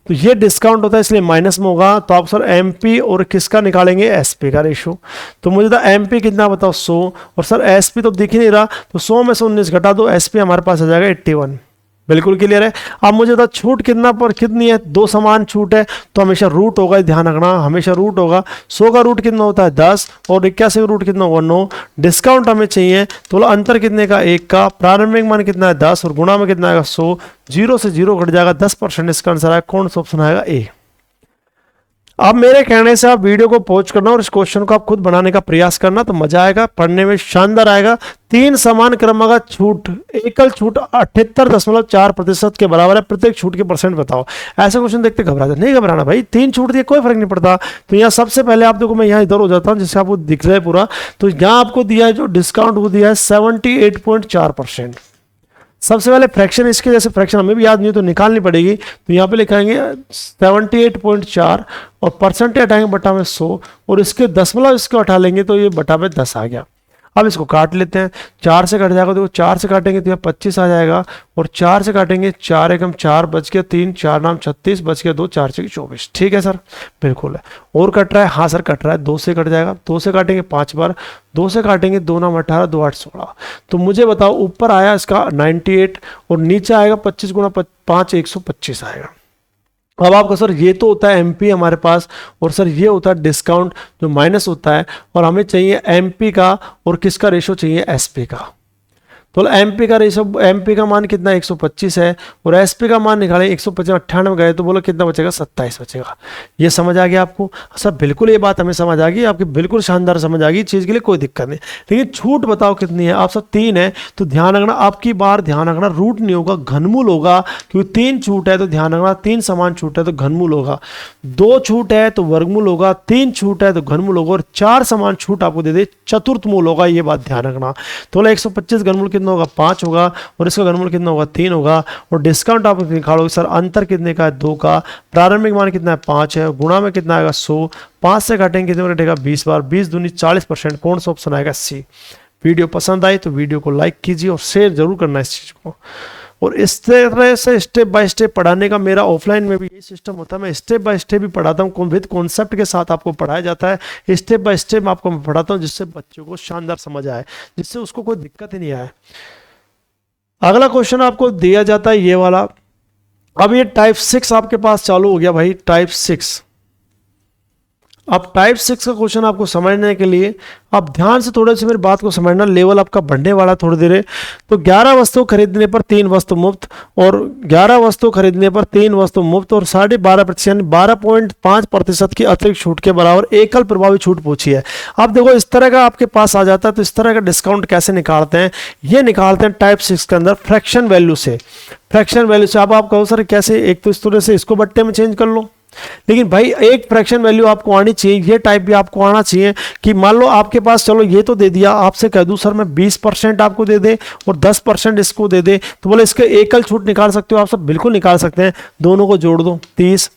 तो ये डिस्काउंट होता है इसलिए माइनस में होगा। तो आप सर एमपी और किसका निकालेंगे? एसपी का रेशो। तो मुझे तो एमपी कितना बताओ 100 और सर एसपी तो दिख ही नहीं रहा, तो 100 में से 19 घटा दो, एसपी हमारे पास आ जाएगा 81। बिल्कुल क्लियर है। अब मुझे बता छूट कितना पर कितनी है? 2 समान छूट है तो हमेशा रूट होगा, ध्यान रखना हमेशा रूट होगा। 100 का रूट कितना होता है 10 और 81 का रूट कितना होगा 9। डिस्काउंट हमें चाहिए तो अंतर कितने का? 1 का। प्रारंभिक मान कितना है 10 और गुणा में कितना आएगा 100। 0 से 0 घट जाएगा 10%, इसका आंसर आएगा कौन सा ऑप्शन आएगा? ए। अब मेरे कहने से आप वीडियो को पॉज करना और इस क्वेश्चन को आप खुद बनाने का प्रयास करना, तो मजा आएगा, पढ़ने में शानदार आएगा। 3 समान क्रमागत छूट, एकल छूट 78.4% के बराबर है, प्रत्येक छूट के परसेंट बताओ। ऐसे क्वेश्चन देखते घबरा जाए, नहीं घबराना भाई, 3 छूट दिए कोई फर्क नहीं पड़ता। तो यहाँ सबसे पहले आप देखो, मैं यहाँ इधर हो जाता हूँ जिससे आपको दिख रहा है पूरा। तो यहाँ आपको दिया है जो डिस्काउंट वो दिया है 78.4%। सबसे पहले फ्रैक्शन, इसके जैसे फ्रैक्शन हमें भी याद नहीं तो निकालनी पड़ेगी। तो यहाँ पे लिखाएंगे 78.4 और परसेंटेज हटाएंगे बटा में 100 और इसके दशमलव इसको हटा लेंगे तो ये बटा में 10 आ गया। अब इसको काट लेते हैं, 4 से कट जाएगा, देखो 4 से काटेंगे तो यहाँ 25 आ जाएगा और 4 से काटेंगे 4 एकम 4 बच गया 3, 4 नाम 36 बच गया 2, 4 6 24। ठीक है सर, बिल्कुल है। और कट रहा है? हाँ सर कट रहा है, 2 से कट जाएगा, 2 से काटेंगे 5 बार, 2 से काटेंगे 2 नाम 18, 2 8 16। तो मुझे बताओ ऊपर आया इसका 98 और नीचे आएगा 25 गुणा 5 125 आएगा। अब आपका सर ये तो होता है एमपी हमारे पास और सर ये होता है डिस्काउंट जो माइनस होता है, और हमें चाहिए एमपी का और किसका रेशो चाहिए? एसपी का। तो एमपी का रेशो, एमपी का मान कितना 125 है और एसपी का मान निकाले 125 98 गए तो बोलो कितना बचेगा? 27 बचेगा। ये समझ आ गया आपको? सर बिल्कुल ये बात हमें समझ आ गई, आपकी बिल्कुल शानदार समझ आ गई, चीज़ के लिए कोई दिक्कत नहीं। लेकिन छूट बताओ कितनी है? आप सब 3 है तो ध्यान रखना, आपकी बार ध्यान रखना रूट नहीं होगा घनमूल होगा, क्योंकि 3 छूट है तो ध्यान रखना 3 समान छूट है तो घनमूल होगा, 2 छूट है तो वर्गमूल होगा, 3 छूट है तो घनमूल होगा और 4 समान छूट आपको दे दे चतुर्थ मूल होगा। ये बात ध्यान रखना। तो 125 घनमूल कितना होगा? 5 होगा और इसका घनमूल कितना होगा? 3 होगा। और डिस्काउंट आप निकालोगे सर अंतर कितने का है? 2 का। प्रारंभिक मान कितना है? 5 है। गुणा में कितना आएगा? 100। 5 से काटेंगे कितने में कटेगा? 20 बार, 20 दूनी 40%। कौन सा ऑप्शन आएगा? सी। वीडियो पसंद आई तो वीडियो को लाइक कीजिए और शेयर जरूर करना इस चीज को। और इस तरह से स्टेप बाय स्टेप पढ़ाने का मेरा ऑफलाइन में भी यही सिस्टम होता है, मैं स्टेप बाय स्टेप भी पढ़ाता हूँ, विद कॉन्सेप्ट के साथ आपको पढ़ाया जाता है। स्टेप बाय स्टेप आपको मैं पढ़ाता हूँ जिससे बच्चों को शानदार समझ आए, जिससे उसको कोई दिक्कत ही नहीं आए। अगला क्वेश्चन आपको दिया जाता है ये वाला। अब ये टाइप 6 आपके पास चालू हो गया भाई, टाइप 6। अब टाइप 6 का क्वेश्चन आपको समझने के लिए आप ध्यान से थोड़े से मेरी बात को समझना, लेवल आपका बढ़ने वाला थोड़ी देर है। तो 11 वस्तु खरीदने पर 3 वस्तु मुफ्त और 11 वस्तु खरीदने पर 3 वस्तु मुफ्त और 12.5% यानी 12.5% की अतिरिक्त छूट के बराबर एकल प्रभावी छूट पूछी है। अब देखो इस तरह का आपके पास आ जाता है, तो इस तरह का डिस्काउंट कैसे निकालते हैं? ये निकालते हैं टाइप 6 के अंदर फ्रैक्शन वैल्यू से। फ्रैक्शन वैल्यू से अब आप कहो सर कैसे? एक तो इस तरह से इसको बट्टे में चेंज कर लो, लेकिन भाई एक फ्रैक्शन वैल्यू आपको आनी चाहिए, ये टाइप भी आपको आना चाहिए कि मान लो आपके पास, चलो ये तो दे दिया, आपसे कह दूं सर मैं 20% आपको दे दे और 10% इसको दे दे, तो बोले इसके एकल छूट निकाल सकते हो आप सब? बिल्कुल निकाल सकते हैं। दोनों को जोड़ दो 30,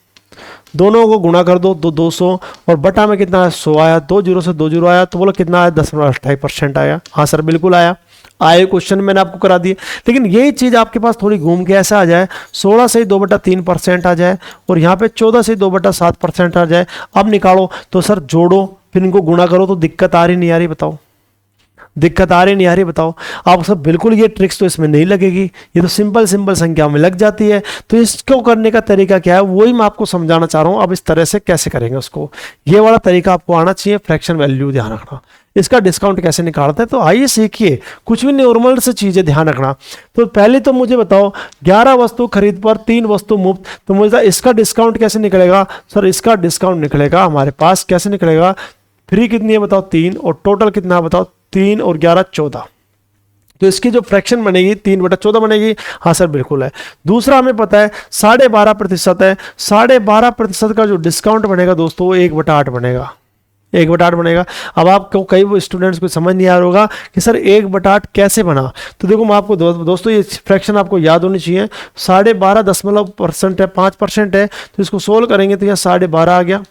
दोनों को गुणा कर दो तो 200 और बटा में कितना है? 100 आया। 2 0 से 2 0 आया तो बोलो कितना आया? 10.28% आया। हाँ सर बिल्कुल आया। आए क्वेश्चन मैंने आपको करा दिए, लेकिन यही चीज आपके पास थोड़ी घूम के ऐसा आ जाए 16 से 2/3% आ जाए और यहाँ पे 14 से 2/7% आ जाए। अब निकालो तो सर जोड़ो फिर इनको गुणा करो, तो दिक्कत आ रही नहीं आ रही बताओ? दिक्कत आ रही नहीं आ रही बताओ आप सब। बिल्कुल ये ट्रिक्स तो इसमें नहीं लगेगी, ये तो सिंपल संख्या में लग जाती है। तो इसको करने का तरीका क्या है वही मैं आपको समझाना चाह रहा हूँ। अब इस तरह से कैसे करेंगे उसको, ये वाला तरीका आपको आना चाहिए। फ्रैक्शन वैल्यू ध्यान रखना, इसका डिस्काउंट कैसे निकालते हैं, तो आइए सीखिए। कुछ भी नॉर्मल से चीज़ें ध्यान रखना। तो पहले तो मुझे बताओ 11 वस्तु खरीद पर 3 वस्तु मुफ्त, तो मुझे इसका डिस्काउंट कैसे निकलेगा सर? इसका डिस्काउंट निकलेगा हमारे पास कैसे निकलेगा, फ्री कितनी है बताओ 3, और टोटल कितना है बताओ 3 और 11 14। तो इसकी जो फ्रैक्शन बनेगी 3/14 बनेगी। हाँ सर बिल्कुल है। दूसरा हमें पता है 12.5% है, 12.5% का जो डिस्काउंट बनेगा दोस्तों वो 1/8 बनेगा, 1/8 बनेगा। अब आपको कई स्टूडेंट्स को समझ नहीं आ रहा होगा कि सर 1/8 कैसे बना। तो देखो मैं आपको दोस्तों ये फ्रैक्शन आपको याद होनी चाहिए। 12.5% है, 5% है, तो इसको सोल्व करेंगे तो यहाँ 12.5 आ गया,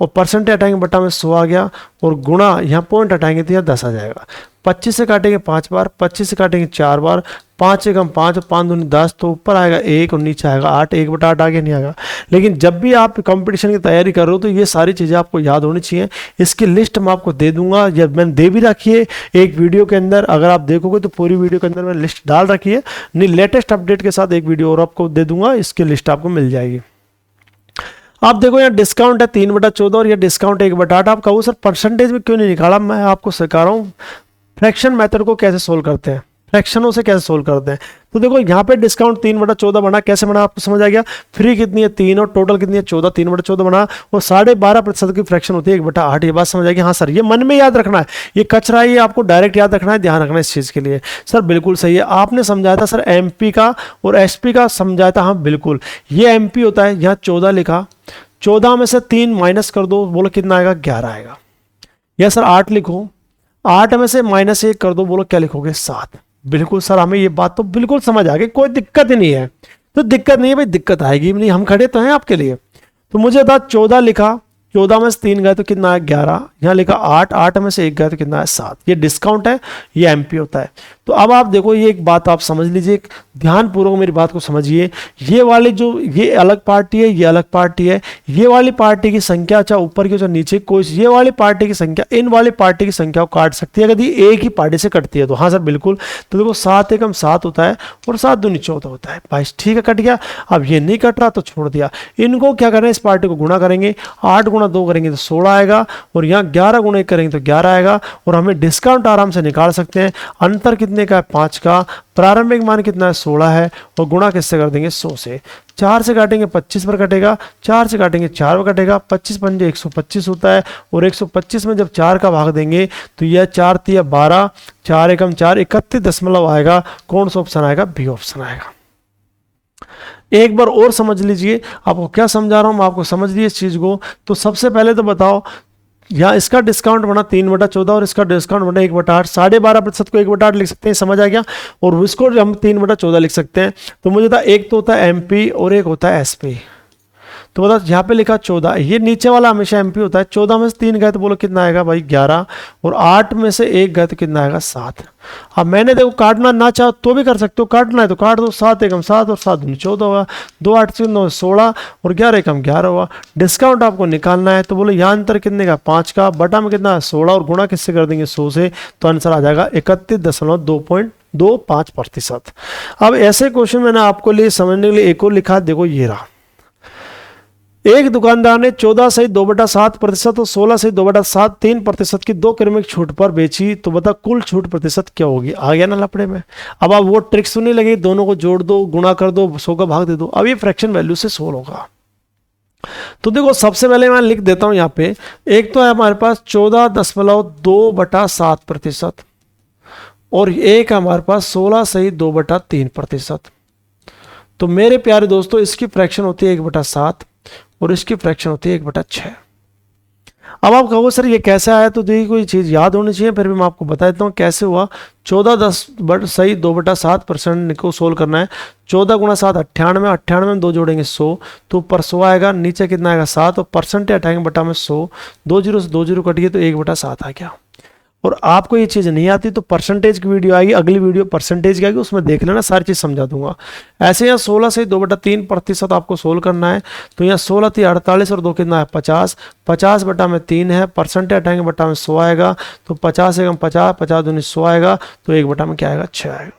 और परसेंट हटाएंगे बटा में 100 आ गया, और गुणा यहाँ पॉइंट हटाएंगे तो यहाँ 10 आ जाएगा। 25 से काटेंगे 5 बार, 25 से काटेंगे 4 बार, 5 एकम 5 और 5 दूनी 10, तो ऊपर आएगा 1 और नीचे आएगा 8, 1/8 आगे नहीं आएगा। लेकिन जब भी आप कंपटीशन की तैयारी कर रहे हो तो ये सारी चीज़ें आपको याद होनी चाहिए। इसकी लिस्ट मैं आपको दे दूंगा, या मैंने दे भी रखी है एक वीडियो के अंदर। अगर आप देखोगे तो पूरी वीडियो के अंदर मैंने लिस्ट डाल रखी है, नहीं लेटेस्ट अपडेट के साथ एक वीडियो और आपको दे दूंगा, इसकी लिस्ट आपको मिल जाएगी। आप देखो यहाँ डिस्काउंट है 3/14 और ये डिस्काउंट 1/8। आप कहो सर परसेंटेज में क्यों नहीं निकाला? मैं आपको सिखा रहा हूँ फ्रैक्शन मेथड को कैसे सोल्व करते हैं, फ्रैक्शनों से कैसे सोल्व करते हैं। तो देखो यहाँ पे डिस्काउंट 3/14 बना, कैसे बना आपको समझ आ गया। फ्री कितनी है 3 और टोटल कितनी है 14, 3/14 बना, और 12.5% की फ्रैक्शन होती है 1/8। ये बात समझ आ गई? हाँ सर, ये मन में याद रखना है, ये कचरा है, ये आपको डायरेक्ट याद रखना है, ध्यान रखना है इस चीज़ के लिए। सर बिल्कुल सही है, आपने समझाया था सर MP का और SP का समझाया था। हाँ बिल्कुल, ये MP होता है, यहाँ 14 लिखा, 14 में से 3 माइनस कर दो, बोलो कितना आएगा 11 आएगा। या सर 8 लिखो, 8 में से -1 कर दो, बोलो क्या लिखोगे 7। बिल्कुल सर, हमें ये बात तो बिल्कुल समझ आ गई, कोई दिक्कत ही नहीं है। तो दिक्कत नहीं है भाई, दिक्कत आएगी भी नहीं, हम खड़े तो हैं आपके लिए। तो मुझे था 14 लिखा, 14 में से 3 गए तो कितना है 11, यहाँ लिखा 8, 8 में से 1 गए तो कितना है 7। ये डिस्काउंट है, ये MP होता है। तो अब आप देखो ये एक बात आप समझ लीजिए, ध्यानपूर्वक मेरी बात को समझिए। ये वाली जो ये अलग पार्टी है, ये अलग पार्टी है, ये वाली पार्टी की संख्या चाहे ऊपर की चाहे नीचे कोई, ये वाली पार्टी की संख्या इन वाली पार्टी की संख्या को काट सकती है यदि एक ही पार्टी से कटती है तो। हाँ सर बिल्कुल। तो देखो 7 एकम 7 होता है और 7 दूनी 14 होता है। 22 ठीक है, कट गया। अब ये नहीं कट रहा तो छोड़ दिया। इनको क्या करें, इस पार्टी को गुणा करेंगे, 8 गुणा 2 करेंगे तो 16 आएगा, और यहाँ 11 गुणा 1 करेंगे तो 11 आएगा, और हमें डिस्काउंट आराम से निकाल सकते हैं। अंतर कितने का है 5 का, प्रारंभिक मान कितना है 16 है, और गुणा किससे कर देंगे 100 से। 4 से काटेंगे 25 पर कटेगा, 4 से काटेंगे 4 पर कटेगा, 25 पंजे 125 होता है, और 125 में जब 4 का भाग देंगे तो यह 4 तिया 12, 4 एकम 4, 31 आएगा। कौन सा ऑप्शन आएगा? बी ऑप्शन आएगा। एक बार और समझ लीजिए, आपको क्या समझा रहा हूं मैं, आपको समझ लीजिए इस चीज को। तो सबसे पहले तो बताओ यहाँ इसका डिस्काउंट बना 3/14 और इसका डिस्काउंट बना 1/8, 12.5% को 1/8 लिख सकते हैं, समझ आ गया। और इसको हम 3/14 लिख सकते हैं। तो मुझे था एक तो होता है MP और एक होता है SP। तो बता यहाँ पे लिखा 14, ये नीचे वाला हमेशा MP होता है। 14 में से 3 गए तो बोलो कितना आएगा भाई 11, और 8 में से 1 गए तो कितना आएगा 7। अब मैंने देखो काटना ना चाहो तो भी कर सकते हो, काटना है तो काट दो। 7 एकम 7 और 7 दूनी 14 होगा, 2 8 से 9 16 और 11 एकम 11 होगा। डिस्काउंट आपको निकालना है तो बोलो यहाँ अंतर कितने का 5 का, बटा में कितना है 16, और गुणा किससे कर देंगे 100 से, तो आंसर आ जाएगा 31.25%। अब ऐसे क्वेश्चन मैंने आपको लिए समझने के लिए एक और लिखा, देखो ये रहा। एक दुकानदार ने 14 सहित 2/7% और 16 सहित 2/7 3% की 2 क्रमिक छूट पर बेची, तो बता कुल छूट प्रतिशत क्या होगी। आ गया ना लपड़े में। अब आप वो ट्रिक्स सुनने लगे, दोनों को जोड़ दो, गुणा कर दो, 100 का भाग दे दो। अब ये फ्रैक्शन वैल्यू से सोल्व होगा। तो देखो सबसे पहले मैं लिख देता हूं यहाँ पे, एक तो है हमारे पास 14.2/7% और एक है हमारे पास 16 सहित 2/3%। तो मेरे प्यारे दोस्तों इसकी फ्रैक्शन होती है 1/7 और इसकी फ्रैक्शन होती है 1/6। अब आप कहो सर ये कैसे आया, तो देखिए कोई चीज़ याद होनी चाहिए, फिर भी मैं आपको बता देता हूँ कैसे हुआ। 14 सही 2/7% को सोल्व करना है। 14 गुणा 7 98, 98 में 2 जोड़ेंगे 100, तो ऊपर 100 आएगा, नीचे कितना आएगा 7, और परसेंट हटाएंगे बटा में 100, 2 0 से 2 0 कटिए तो 1/7 आ गया। और आपको ये चीज़ नहीं आती तो परसेंटेज की वीडियो आएगी, अगली वीडियो परसेंटेज की आएगी, उसमें देख लेना, सारी चीज़ समझा दूंगा। ऐसे यहाँ 16 से 2/3% आपको सोल्व करना है। तो यहाँ 16 थी 48 और 2 कितना है 50, 50 बटा में 3 है, परसेंटेज हटाएंगे बटा में 100 आएगा, तो 50 एकम 50, 50 दूनी 100 आएगा, तो 1 बटा में क्या आएगा 6 आएगा।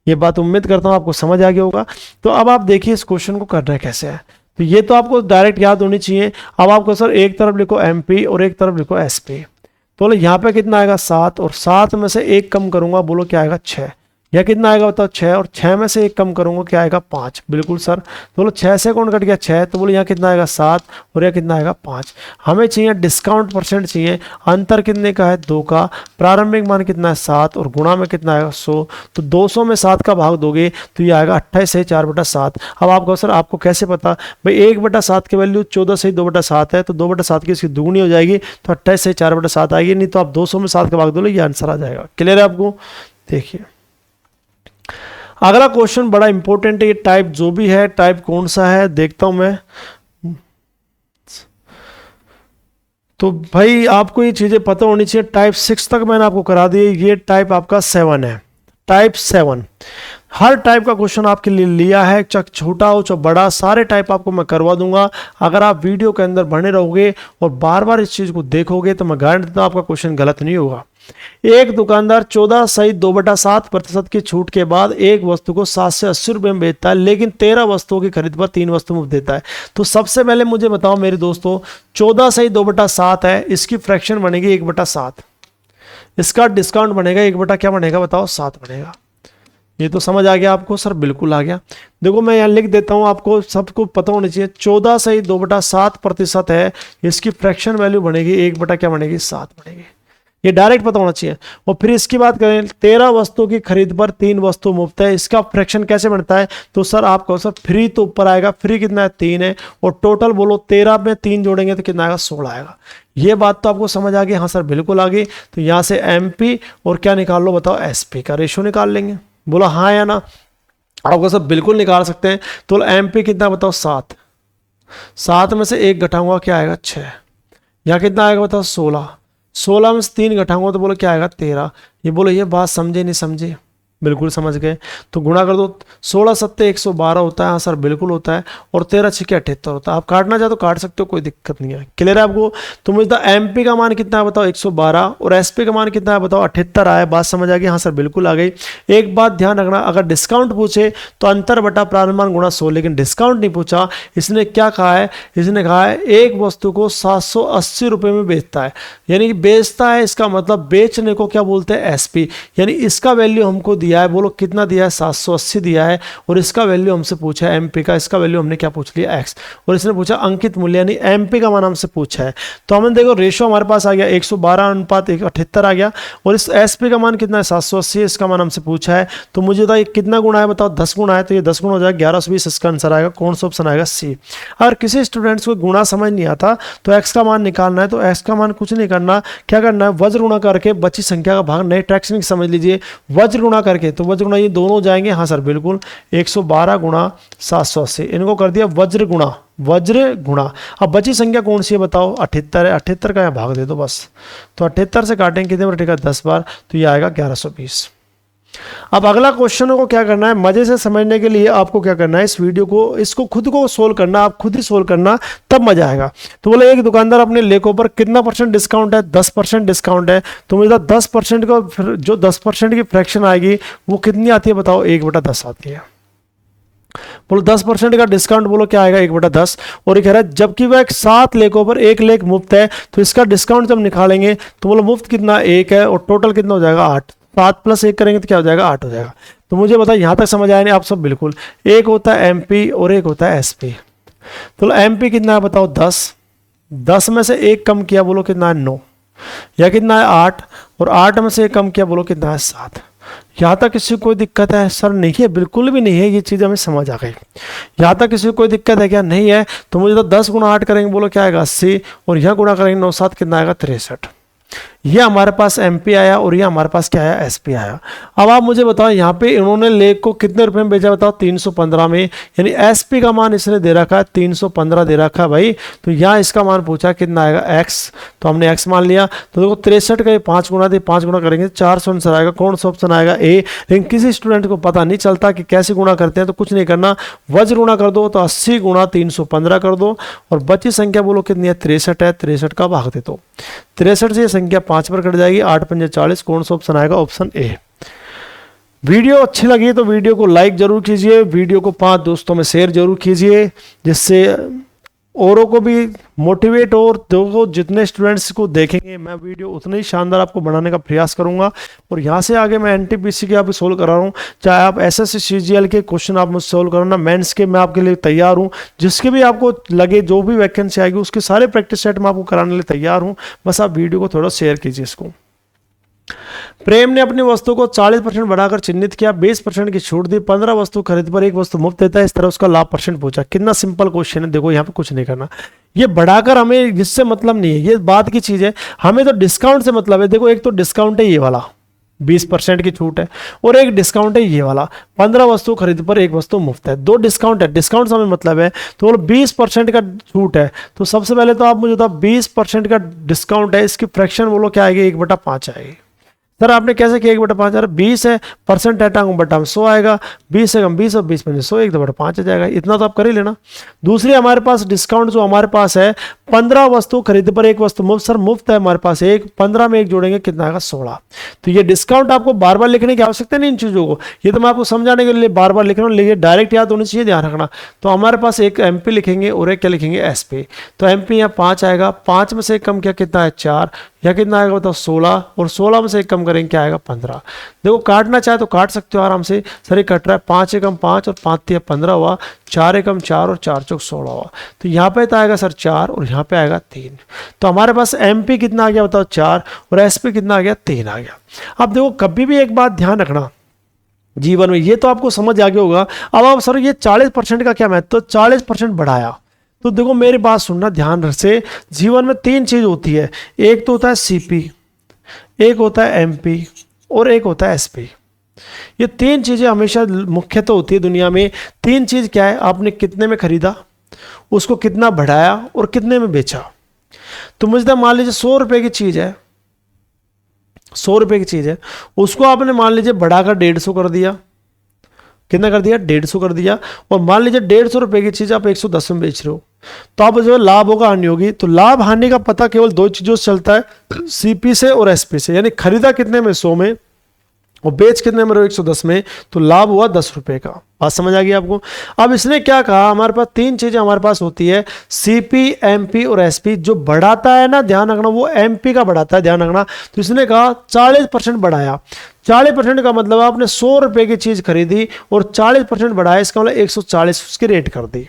ये बात उम्मीद करता हूँ आपको समझ आ गया होगा। तो अब आप देखिए इस क्वेश्चन को करना कैसे है। तो ये तो आपको डायरेक्ट याद होनी चाहिए। अब आपको सर एक तरफ लिखो MP और एक तरफ लिखो SP। तो बोलो यहाँ पे कितना आएगा 7, और 7 में से 1 कम करूंगा, बोलो क्या आएगा 6। यह कितना आएगा बताओ 6, और 6 में से 1 कम करूंगा क्या आएगा 5। बिल्कुल सर। तो बोलो 6 से कौन कट गया 6, तो बोलो यहाँ कितना आएगा 7 और यह कितना आएगा 5। हमें चाहिए डिस्काउंट परसेंट चाहिए। अंतर कितने का है 2 का, प्रारंभिक मान कितना है 7 और गुणा में कितना आएगा 100। तो 200 में 7 का भाग दोगे तो ये आएगा 28 से 4/7। अब आपको सर आपको कैसे पता भाई 1/7 की वैल्यू 14 से 2/7 है, तो 2/7 की इसकी दुगनी हो जाएगी, तो 28 से 4/7 आएगी, नहीं तो आप 200 में 7 का भाग दो, ये आंसर आ जाएगा। क्लियर है आपको। देखिए अगला क्वेश्चन बड़ा इंपॉर्टेंट है। ये टाइप जो भी है, टाइप कौन सा है देखता हूं मैं। तो भाई आपको ये चीजें पता होनी चाहिए। टाइप 6 तक मैंने आपको करा दी। ये टाइप आपका 7 है, टाइप 7। हर टाइप का क्वेश्चन आपके लिए लिया है, चाहे छोटा हो चाहे बड़ा, सारे टाइप आपको मैं करवा दूंगा। अगर आप वीडियो के अंदर बने रहोगे और बार बार इस चीज को देखोगे तो मैं गारंटी देता हूं आपका क्वेश्चन गलत नहीं होगा। एक दुकानदार 14 सहित 2/7% की छूट के बाद एक वस्तु को 7 से 80 रुपए में बेचता है, लेकिन 13 वस्तुओं की खरीद पर 3 वस्तु मुफ्त देता है। तो सबसे पहले मुझे बताओ मेरे दोस्तों, 14 सहित 2/7 है, इसकी फ्रैक्शन बनेगी 1/7, इसका डिस्काउंट बनेगा 1 क्या बनेगा बताओ 7 बनेगा। ये तो समझ आ गया आपको सर? बिल्कुल आ गया। देखो मैं यहाँ लिख देता हूँ, आपको सबको पता होना चाहिए। 14 सहित 2/7% है, इसकी फ्रैक्शन वैल्यू बनेगी 1 क्या बनेगी 7 बनेगी। ये डायरेक्ट पता होना चाहिए। और फिर इसकी बात करें, 13 वस्तुओं की खरीद पर 3 वस्तु मुफ्त है, इसका फ्रैक्शन कैसे बनता है? तो सर आपको सर फ्री तो ऊपर आएगा, फ्री कितना है 3 है, और टोटल बोलो 13 में 3 जोड़ेंगे तो कितना आएगा 16 आएगा। ये बात तो आपको समझ आ गई? हाँ सर बिल्कुल आ गई। तो यहाँ से MP और क्या निकाल लो बताओ SP का रेशियो निकाल लेंगे। बोलो हाँ या ना? आपको सर बिल्कुल निकाल सकते हैं। तो MP कितना बताओ 7, 7 में से 1 घटाऊंगा क्या आएगा 6, यहाँ कितना आएगा बताओ 16, 16 में से 3 घटाऊंगा तो बोलो क्या आएगा 13। ये बोलो ये बात समझे नहीं समझे? बिल्कुल समझ गए। तो गुणा कर दो, 16 सत्ते 112 होता है। हाँ सर बिल्कुल होता है। और 13 छिके 78 होता है। आप काटना चाहो तो काट सकते हो, कोई दिक्कत नहीं है। क्लियर है आपको? तो मुझे MP का मान कितना है बताओ 112, और SP का मान कितना है बताओ 78 आया। बात समझ आ गई? हाँ सर बिल्कुल आ गई। एक बात ध्यान रखना, अगर डिस्काउंट पूछे तो अंतर बटा प्रारंभिक मान गुणा 100, लेकिन डिस्काउंट नहीं पूछा। इसने क्या कहा है? इसने कहा है एक वस्तु को 780 रुपये में बेचता है, यानी कि बेचता है, इसका मतलब बेचने को क्या बोलते हैं SP। यानी इसका वैल्यू हमको दिया है, बोलो कितना दिया है 780 दिया है, और इसका वैल्यू हमसे पूछा है MP का, इसका वैल्यू हमने क्या पूछ लिया X, और इसने पूछा अंकित मूल्य यानी MP का मान हमसे पूछा है। तो हमने देखो रेशो हमारे पास आ गया 112:78 आ गया, और इस SP का मान कितना है 780 है, इसका मान हमसे पूछा है। तो मुझे बताइए कितना गुणा है बताओ 10 गुणा है, तो ये 10 गुणा हो जाएगा 1120, इसका आंसर आएगा कौन सा ऑप्शन आएगा C। अगर किसी स्टूडेंट्स को गुणा समझ नहीं आता तो X का मान निकालना है, तो X का मान कुछ नहीं करना, क्या करना है वज्र गुणा करके बची संख्या का भाग, नए टेक्निक समझ लीजिए, वज्र गुणा करके, तो वज्र गुणा ये दोनों हो जाएंगे। हाँ सर बिल्कुल, 112 गुणा 780, इनको कर दिया वज्र गुणा, वज्र गुणा। अब बची संख्या कौन सी है बताओ 78 है, 78 का यहाँ भाग दे दो बस। तो 78 से काटेंगे कितने बार? ठीक है 10 बार, तो ये आएगा 1120। अब अगला क्वेश्चन को क्या करना है, मजे से समझने के लिए आपको क्या करना है, इस वीडियो को इसको खुद को सोल्व करना, आप खुद ही सोल्व करना, तब मजा आएगा। तो बोले एक दुकानदार अपने लेखों पर कितना % डिस्काउंट है? 10% डिस्काउंट है। तो मुझे 10% का जो 10% की फ्रैक्शन आएगी वो कितनी आती है बताओ? 1/10 आती है। बोलो 10% का डिस्काउंट, बोलो क्या आएगा 1/10। और ये कह रहा है जबकि वह 7 लेखों पर 1 लेख मुफ्त है, तो इसका डिस्काउंट जब निकालेंगे तो बोलो मुफ्त कितना 1 है, और टोटल कितना हो जाएगा 8। 7 + 1 करेंगे तो क्या हो जाएगा 8 हो जाएगा। तो मुझे बताइए यहाँ तक समझ आया नहीं आप सब? बिल्कुल। एक होता है MP और एक होता है SP। तो MP कितना है बताओ 10, 10 में से 1 कम किया, बोलो कितना है 9, या कितना है 8, और 8 में से 1 कम किया, बोलो कितना है 7। यहाँ तक किसी को कोई दिक्कत है? सर नहीं है, बिल्कुल भी नहीं है, ये चीज़ हमें समझ आ गई। यहाँ तक किसी को कोई दिक्कत है क्या? नहीं है। तो मुझे तो 10 × 8 करेंगे, बोलो क्या आएगा 80, और यहाँ गुणा करेंगे 9 7 कितना आएगा 63। ये हमारे पास एमपी आया और ये हमारे पास क्या आया, एसपी आया। अब आप मुझे बताओ यहाँ पे इन्होंने लेक को कितने रुपए में बेचा, बताओ 315 में, यानी एसपी का मान इसने दे रखा है 315 दे रखा है भाई। तो यहाँ इसका मान पूछा कितना आएगा, एक्स, तो हमने एक्स मान लिया। तो देखो 63 का ये 5 गुना दे, 5 गुना करेंगे 400 आंसर आएगा। कौन सा ऑप्शन आएगा, ए। लेकिन किसी स्टूडेंट को पता नहीं चलता कि कैसे गुणा करते हैं, तो कुछ नहीं करना, वज्र गुणा कर दो, तो 80 गुणा 315 कर दो और बची संख्या बोलो कितनी है, 63 है, 63 का भाग दे दो। 63 से ये संख्या 5 पर कट जाएगी, 8 पंजे 40। कौन सा ऑप्शन आएगा, ऑप्शन ए। वीडियो अच्छी लगी तो वीडियो को लाइक जरूर कीजिए, वीडियो को 5 दोस्तों में शेयर जरूर कीजिए, जिससे औरों को भी मोटिवेट हो। देखो जितने स्टूडेंट्स को देखेंगे मैं वीडियो उतने ही शानदार आपको बनाने का प्रयास करूंगा। और यहाँ से आगे मैं एनटीपीसी के आप सोल्व करा रहा हूँ, चाहे आप एसएससी सीजीएल के क्वेश्चन आप मुझसे सोल्व करो ना, मेंस के मैं आपके लिए तैयार हूँ। जिसके भी आपको लगे जो भी वैकेंसी आएगी उसके सारे प्रैक्टिस सेट मैं आपको कराने के लिए तैयार हूँ। बस आप वीडियो को थोड़ा शेयर कीजिए इसको। प्रेम ने अपनी वस्तु को 40% बढ़ाकर चिन्हित किया, 20% की छूट दी, 15 वस्तु खरीद पर 1 वस्तु मुफ्त देता है, इस तरह उसका लाभ परसेंट पूछा। कितना सिंपल क्वेश्चन है, देखो यहाँ पे कुछ नहीं करना, ये बढ़ाकर हमें इससे मतलब नहीं है, ये बात की चीज है, हमें तो डिस्काउंट से मतलब है। देखो एक तो डिस्काउंट है ये वाला 20% की छूट है, और एक डिस्काउंट है ये वाला 15 वस्तु खरीद पर 1 वस्तु मुफ्त है। 2 डिस्काउंट है, डिस्काउंट से हमें मतलब है, तो 20% का छूट है। तो सबसे पहले तो आप मुझे बताओ 20% का डिस्काउंट है, इसकी फ्रैक्शन बोलो क्या आएगी, 1/5 आएगी। सर आपने कैसे किया 1/5, 20 है, परसेंट है, टांग बटा में 100 आएगा, 20 से कम 20 और 20 में 100, 1/5 आ जाएगा। इतना तो आप कर ही लेना। दूसरी हमारे पास डिस्काउंट जो हमारे पास है, 15 वस्तु खरीद पर 1 वस्तु मुफ्त। सर मुफ्त है हमारे पास एक, 15 में 1 जोड़ेंगे कितना आएगा, 16। तो ये डिस्काउंट आपको बार बार लिखने की आवश्यकता नहीं इन चीजों को, ये तो मैं आपको समझाने के लिए बार बार लिख रहा हूँ, लेकिन डायरेक्ट याद होनी चाहिए, ध्यान रखना। तो हमारे पास एक एमपी लिखेंगे और एक क्या लिखेंगे, एसपी। तो एमपी यहाँ 5 आएगा, 5 में से 1 कम किया कितना है, 4, या कितना आएगा बताओ 16, और 16 में से 1 कम करेंगे क्या आएगा, 15। देखो काटना चाहे तो काट सकते हो आराम से। सर ये कट रहा है, 5 एकम 5 और 5 तिया 15 हुआ, 4 एकम 4 और 4 चौक 16 हुआ। तो यहाँ पे तो आएगा सर 4 और यहाँ पे आएगा 3। तो हमारे पास एमपी कितना आ गया बताओ 4, और एसपी कितना आ गया, 3 आ गया। अब देखो कभी भी एक बात ध्यान रखना जीवन में, ये तो आपको समझ आ गया होगा। अब आप सर ये 40% का क्या महत्व, तो 40% बढ़ाया। तो देखो मेरी बात सुनना ध्यान से, जीवन में 3 चीज होती है, एक तो होता है सीपी, एक होता है एमपी और एक होता है एसपी। ये 3 चीजें हमेशा मुख्यतः होती है दुनिया में। 3 चीज क्या है, आपने कितने में खरीदा, उसको कितना बढ़ाया और कितने में बेचा। तो मुझे मान लीजिए 100 रुपए की चीज है, 100 रुपए की चीज है, उसको आपने मान लीजिए बढ़ाकर 150 कर दिया। कितना कर दिया, 150 कर दिया। और मान लीजिए 150 रुपए की चीज आप 110 में बेच रहे हो, तो आप जो लाभ होगा हानि होगी। तो लाभ हानि का पता केवल 2 चीजों से चलता है, सीपी से और एसपी से। यानी खरीदा कितने में, 100 में, और बेच कितने में, 110 में, तो लाभ हुआ 10 रुपए का। बात समझ आ गई आपको। अब इसने क्या कहा, हमारे पास 3 चीजें हमारे पास होती है, सीपी, एमपी और एसपी। जो बढ़ाता है ना, ध्यान रखना, वो एमपी का बढ़ाता है, ध्यान रखना। तो इसने कहा 40% बढ़ाया। 40% का मतलब आपने 100 रुपए की चीज खरीदी और 40% बढ़ाया, इसका मतलब 140 उसकी रेट कर दी।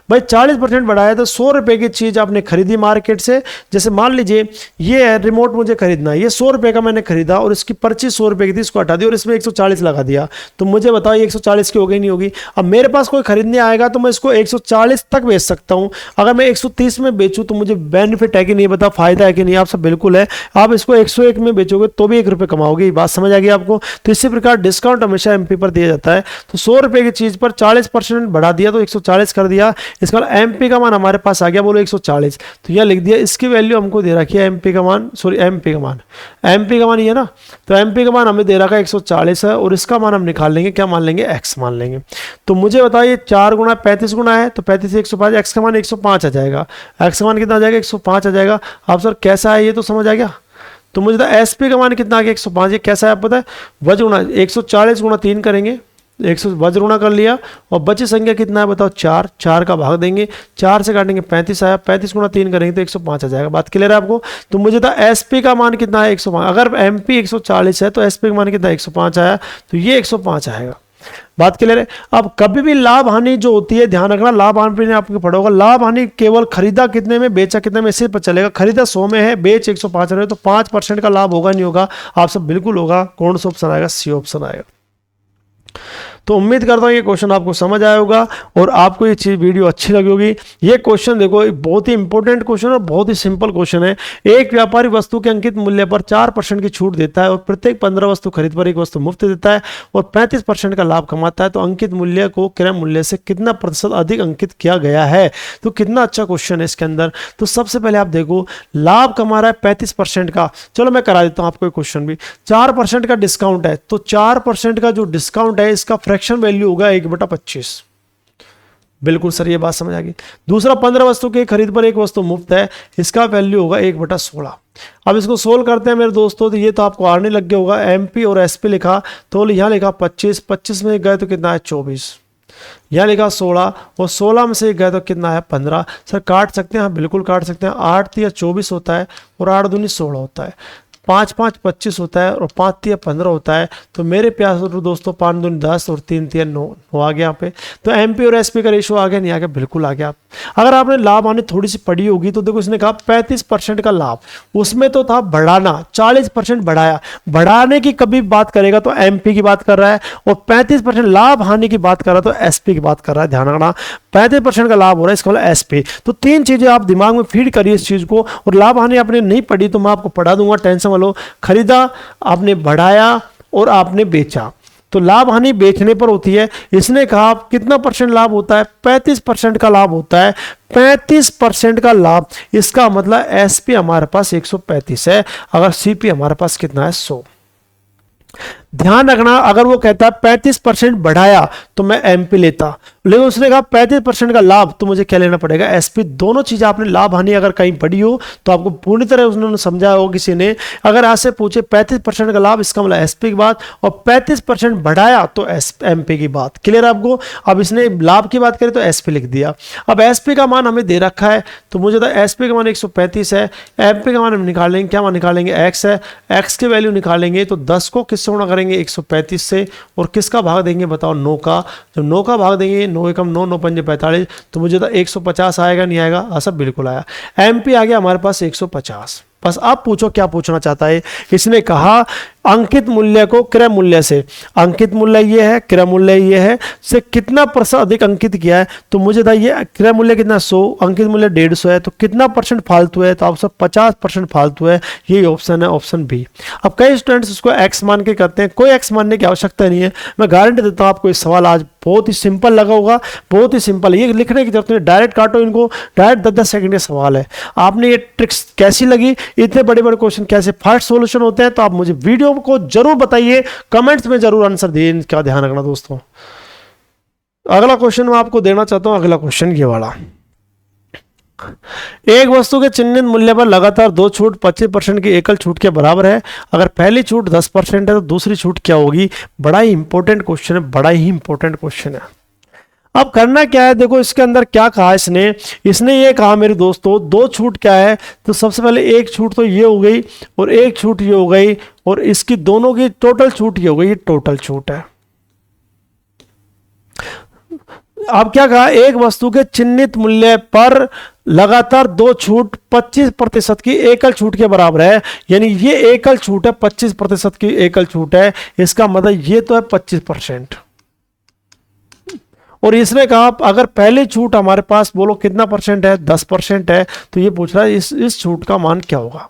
भाई 40% बढ़ाया तो 100 रुपए की चीज आपने खरीदी मार्केट से। जैसे मान लीजिए ये है रिमोट, मुझे खरीदना है, ये 100 रुपए का मैंने खरीदा और इसकी पर्ची 100 रुपए की थी, इसको हटा दी और इसमें 140 लगा दिया। तो मुझे बताओ ये 140 की हो गई नहीं होगी। अब मेरे पास कोई खरीदने आएगा तो मैं इसको 140 तक बेच सकता हूं। अगर मैं 130 में बेचूं तो मुझे बेनिफिट है कि नहीं, बता फायदा है कि नहीं, आप सब बिल्कुल है। आप इसको 101 में बेचोगे तो भी 1 रुपये कमाओगे। बात समझ आ गई आपको। तो इसी प्रकार डिस्काउंट हमेशा एमपी पर दिया जाता है। तो 100 रुपए की चीज पर 40% बढ़ा दिया तो 140 कर दिया। इसका एमपी का मान हमारे पास आ गया, बोलो 140। तो यह लिख दिया, इसकी वैल्यू हमको दे रखी है एमपी का मान, सॉरी एमपी का मान ये ना। तो एमपी का मान हमें दे रखा है 140 है, और इसका मान हम निकाल लेंगे, क्या मान लेंगे, एक्स मान लेंगे। तो मुझे बताइए 4 गुना 35 गुना है, तो 35 से 105, एक्स का मान 105 आ जाएगा। एक्स का मान कितना आ जाएगा, 105 आ जाएगा। आप सर कैसा है ये तो समझ आ गया। तो मुझे एसपी का मान कितना आ गया, 105। ये कैसा है आप पता है, वज्र गुणा 140 गुणा 3 करेंगे, 100 वज्र गुणा कर लिया, और बची संख्या कितना है बताओ, 4। 4 का भाग देंगे, 4 से काटेंगे 35 आया, 35 गुणा 3 करेंगे तो 105 आ जाएगा। बात क्लियर है आपको। तो मुझे था एसपी का मान कितना है, 105। अगर एमपी 140 है तो एसपी का मान कितना है, 105 आया, तो ये 105 आएगा। बात क्लियर है। अब कभी भी लाभ हानि जो होती है, ध्यान रखना, लाभ हानि आपको पढ़ा होगा, लाभ हानि केवल खरीदा कितने में, बेचा कितने में, इससे पता चलेगा। खरीदा 100 में है, बेच 105 रहे, तो 5% का लाभ होगा नहीं होगा, आप सब बिल्कुल होगा। कौन सा ऑप्शन आएगा, सी ऑप्शन आएगा। तो उम्मीद करता हूँ ये क्वेश्चन आपको समझ आया होगा और आपको ये चीज़ वीडियो अच्छी लगी होगी। ये क्वेश्चन देखो बहुत ही इंपॉर्टेंट क्वेश्चन और बहुत ही सिंपल क्वेश्चन है। एक व्यापारी वस्तु के अंकित मूल्य पर 4% की छूट देता है और प्रत्येक 15 वस्तु खरीद पर एक वस्तु मुफ्त देता है और 35% का लाभ कमाता है, तो अंकित मूल्य को क्रय मूल्य से कितना प्रतिशत अधिक अंकित किया गया है। तो कितना अच्छा क्वेश्चन है इसके अंदर। तो सबसे पहले आप देखो लाभ कमा रहा है 35% का। चलो मैं करा देता हूं आपको क्वेश्चन भी। 4% का डिस्काउंट है, तो 4% का जो डिस्काउंट है इसका फ्रैक्शन वैल्यू होगा 1/25। बिल्कुल सर, ये बात समझ आ गई। दूसरा 15 वस्तु की खरीद पर एक वस्तु मुफ्त है, इसका वैल्यू होगा 1/16। अब इसको सोल्व करते हैं मेरे दोस्तों। तो ये तो आपको आने लग गया होगा, एमपी और एसपी लिखा तो यहाँ लिखा 25 में गए तो कितना है 24, यहाँ लिखा 16 और 16 में से गए तो कितना है 15। सर काट सकते हैं? हाँ बिल्कुल काट सकते हैं। 8 या 24 होता है और 8 दूनी 16 होता है, 5 5 25 होता है और 5 3 15 होता है। तो मेरे प्यारे दोस्तों 5 दूनी 10 और 3 3 9 आ गया यहाँ पे। तो एमपी और एसपी का रेशियो आ गया, नहीं आ गया? बिल्कुल आ गया। अगर आपने लाभ आने थोड़ी सी पड़ी होगी तो देखो इसने कहा 35% का लाभ, उसमें तो था बढ़ाना, 40% बढ़ाया। बढ़ाने की कभी बात करेगा तो एमपी की बात कर रहा है और 35% लाभ हानि की बात कर रहा है तो एसपी की बात कर रहा है। ध्यान रखना 35% का लाभ हो रहा है, इसका मतलब एसपी। तो 3 चीजें आप दिमाग में फीड करिए इस चीज को। और लाभ हानि आपने नहीं पढ़ी तो मैं आपको पढ़ा दूंगा, टेंशन वालो। खरीदा आपने, बढ़ाया और आपने बेचा, तो लाभ हानि बेचने पर होती है। इसने कहा कितना परसेंट लाभ होता है? 35% का लाभ होता है। 35% का लाभ, इसका मतलब एसपी हमारे पास 135 है, अगर सीपी हमारे पास कितना है 100। ध्यान रखना, अगर वो कहता है 35% बढ़ाया तो मैं एमपी लेता, लेकिन उसने कहा 35% का लाभ, तो मुझे क्या लेना पड़ेगा? एसपी। दोनों चीजें आपने लाभ हानि अगर कहीं पढ़ी हो तो आपको पूरी तरह उन्होंने समझाया हो किसी ने। अगर आज से पूछे 35% का लाभ, इसका मतलब एसपी की बात, और 35% बढ़ाया तो एमपी की बात। क्लियर आपको? अब इसने लाभ की बात करें तो एसपी लिख दिया। अब एसपी का मान हमें दे रखा है तो मुझे तो एसपी का मान 135 है, एमपी का मान हम निकालेंगे, क्या मान निकालेंगे? एक्स है। एक्स की वैल्यू निकालेंगे तो 10 को किससे गुणा करेंगे? 135 से, और किसका भाग देंगे बताओ? 9 का। जब 9 का भाग देंगे, 9 एकम 9, 9 पंजे 45, तो मुझे तो 150 आएगा, नहीं आएगा? हाँ सब बिल्कुल आया। एमपी आ गया हमारे पास 150। बस आप पूछो क्या पूछना चाहता है। इसने कहा अंकित मूल्य को क्रय मूल्य से, अंकित मूल्य ये है, क्रय मूल्य ये है, से कितना % अधिक अंकित किया है। तो मुझे था ये क्रय मूल्य कितना 100, अंकित मूल्य 150 है, तो कितना % फालतू है? तो आप सब 50% फालतू है। यही ऑप्शन है, ऑप्शन बी। अब कई स्टूडेंट्स इसको एक्स मान के करते हैं, कोई एक्स मानने की आवश्यकता नहीं है। मैं गारंटी देता हूँ आपको इस सवाल आज बहुत ही सिंपल लगा होगा, बहुत ही सिंपल है, ये लिखने की जरूरत नहीं, डायरेक्ट काटो इनको, डायरेक्ट 10-10 सेकंड का सवाल है। आपने ये ट्रिक्स कैसी लगी, इतने बड़े बड़े क्वेश्चन कैसे फास्ट सॉल्यूशन होते हैं, तो आप मुझे वीडियो को जरूर बताइए, कमेंट्स में जरूर आंसर दिए। इनका ध्यान रखना दोस्तों। अगला क्वेश्चन मैं आपको देना चाहता हूं, अगला क्वेश्चन ये वाला। एक वस्तु के चिन्हित मूल्य पर लगातार 2 छूट 25% की एकल छूट के बराबर है। अगर पहली छूट 10% है तो दूसरी छूट क्या होगी? बड़ा ही इंपॉर्टेंट क्वेश्चन है, बड़ा ही इंपॉर्टेंट क्वेश्चन है। अब करना क्या है, देखो इसके अंदर क्या कहा इसने ये कहा मेरे दोस्तों 2 छूट क्या है, तो सबसे पहले एक छूट तो ये हो गई और एक छूट ये हो गई, और इसकी दोनों की टोटल छूट ये हो गई, ये टोटल छूट है। अब क्या कहा, एक वस्तु के चिन्हित मूल्य पर लगातार 2 छूट 25% की एकल छूट के बराबर है, यानी ये एकल छूट है, 25% की एकल छूट है, इसका मतलब ये तो है 25%। और इसने कहा अगर पहली छूट हमारे पास बोलो कितना % है? 10% है, तो ये पूछ रहा है इस छूट का मान क्या होगा।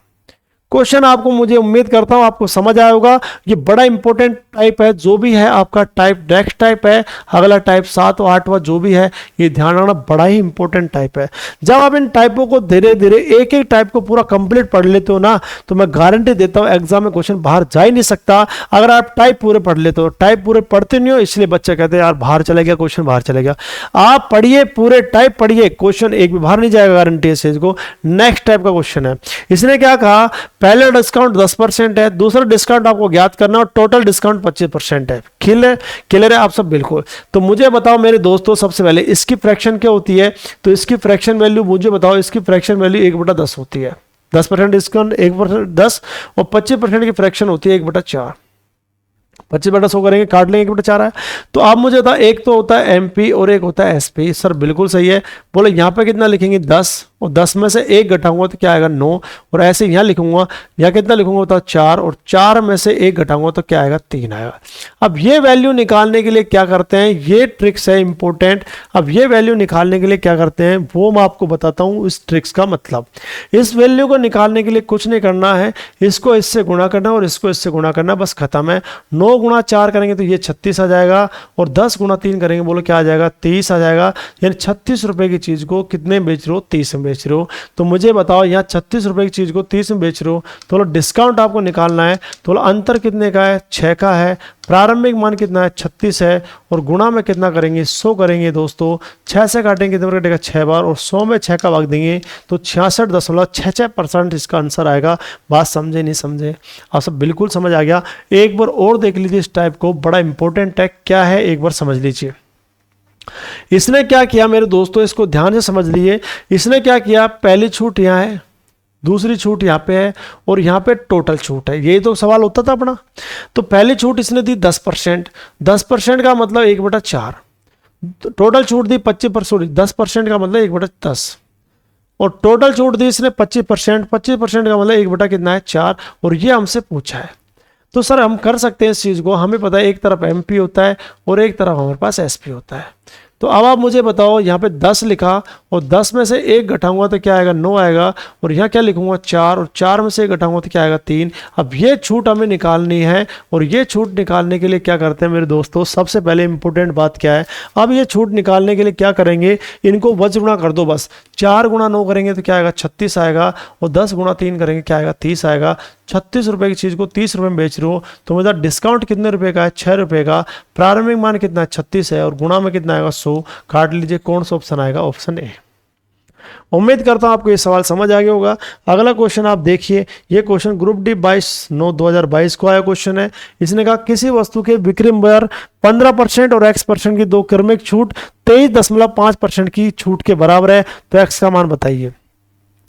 क्वेश्चन आपको, मुझे उम्मीद करता हूं आपको समझ आया होगा। ये बड़ा इंपॉर्टेंट टाइप है, जो भी है आपका टाइप नेक्स्ट टाइप है, अगला टाइप 7 और 8वां जो भी है, ये ध्यान रखना, बड़ा ही इंपॉर्टेंट टाइप है। जब आप इन टाइपों को धीरे धीरे एक एक टाइप को पूरा कंप्लीट पढ़ लेते हो ना, तो मैं गारंटी देता हूं एग्जाम में क्वेश्चन बाहर जा ही नहीं सकता। अगर आप टाइप पूरे पढ़ लेते हो, टाइप पूरे पढ़ते नहीं हो इसलिए बच्चे कहते हैं यार बाहर चले गया क्वेश्चन, बाहर चले गया। आप पढ़िए, पूरे टाइप पढ़िए, क्वेश्चन एक भी बाहर नहीं जाएगा, गारंटी है इसको। नेक्स्ट टाइप का क्वेश्चन है, इसने क्या कहा, पहले डिस्काउंट 10% है, दूसरा डिस्काउंट आपको ज्ञात करना और टोटल डिस्काउंट 25% है। क्लियर है आप सब? बिल्कुल। तो मुझे बताओ मेरे दोस्तों, सबसे पहले इसकी फ्रैक्शन क्या होती है? तो इसकी फ्रैक्शन वैल्यू मुझे बताओ, इसकी फ्रैक्शन वैल्यू 1/10 होती है। 10% डिस्काउंट 1/10 10 और 25% की फ्रैक्शन होती है 1/4। 25/100 करेंगे, काट लेंगे, 1/4 है। तो आप मुझे बताओ, एक तो होता है एमपी और एक होता है एसपी। सर बिल्कुल सही है। बोले यहाँ पे कितना लिखेंगे? 10 और 10 में से 1 घटाऊंगा तो क्या आएगा 9, और ऐसे यहाँ लिखूंगा, यहाँ कितना लिखूंगा बताओ 4, और 4 में से 1 घटाऊंगा तो क्या आएगा 3 आएगा। अब ये वैल्यू निकालने के लिए क्या करते हैं, ये ट्रिक्स है इंपॉर्टेंट। अब ये वैल्यू निकालने के लिए क्या करते हैं वो मैं आपको बताता हूँ इस ट्रिक्स का मतलब। इस वैल्यू को निकालने के लिए कुछ नहीं करना है, इसको इससे गुणा करना और इसको इससे गुणा करना, बस खत्म है। 9 गुणा 4 करेंगे तो ये 36 आ जाएगा, और 10 गुणा 3 करेंगे बोलो क्या आ जाएगा 30 आ जाएगा। यानी 36 रुपए की चीज को कितने बेच रहे हो 30 में बेच रहे हो। तो मुझे बताओ यहाँ 36 रुपए की चीज को 30 में बेच रहे हो, तो डिस्काउंट आपको निकालना है, तो अंतर कितने का है 6 का है, प्रारंभिक मान कितना है 36 है, और गुणा में कितना करेंगे 100 करेंगे दोस्तों। 6 से काटेंगे कितने कटेगा 6 बार, और 100 में 6 का भाग देंगे तो 66.66% इसका आंसर आएगा। बात समझे नहीं समझे, आप सब बिल्कुल समझ आ गया। एक बार और देख लीजिए इस टाइप को, बड़ा इंपॉर्टेंट है क्या है एक बार समझ लीजिए। इसने क्या किया मेरे दोस्तों, इसको ध्यान से समझ लीजिए। इसने क्या किया, पहली छूट यहाँ है, दूसरी छूट यहाँ पे है, और यहाँ पे टोटल छूट है। यही तो सवाल होता था अपना। तो पहली छूट इसने दी 10%, 10% का मतलब 1/4, टोटल छूट दी 25%, 10% का मतलब 1/10, और टोटल छूट दी इसने 25%, 25% का मतलब 1 कितना है 4, और ये हमसे पूछा है। तो सर हम कर सकते हैं इस चीज़ को, हमें पता है एक तरफ MP होता है और एक तरफ हमारे पास SP होता है। तो अब आप मुझे बताओ, यहाँ पे 10 लिखा और 10 में से 1 घटाऊंगा तो क्या आएगा 9 आएगा, और यहाँ क्या लिखूंगा 4, और 4 में से 1 घटाऊंगा तो क्या आएगा 3। अब ये छूट हमें निकालनी है, और ये छूट निकालने के लिए क्या करते हैं मेरे दोस्तों, सबसे पहले इंपॉर्टेंट बात क्या है, अब ये छूट निकालने के लिए क्या करेंगे, इनको वज्र गुणा कर दो बस। 4 गुणा 9 करेंगे तो क्या आएगा 36 आएगा, और 10 गुणा 3 करेंगे क्या आएगा 30 आएगा। 36 रुपए की चीज़ को 30 रुपए में बेच रहे हो, तो मतलब डिस्काउंट कितने रुपए का है 6 रुपए का, प्रारंभिक मान कितना है 36 है, और गुणा में कितना आएगा 100। काट लीजिए, कौन सा ऑप्शन आएगा, ऑप्शन ए। उम्मीद करता हूं आपको ये सवाल समझ आ गया होगा। अगला क्वेश्चन आप देखिए, ये क्वेश्चन ग्रुप डी 22/9/2022 को आया क्वेश्चन है। इसने कहा किसी वस्तु के बिक्री पर 15% और x% की 2 क्रमिक छूट 23.5% की छूट के बराबर है, तो x का मान बताइए।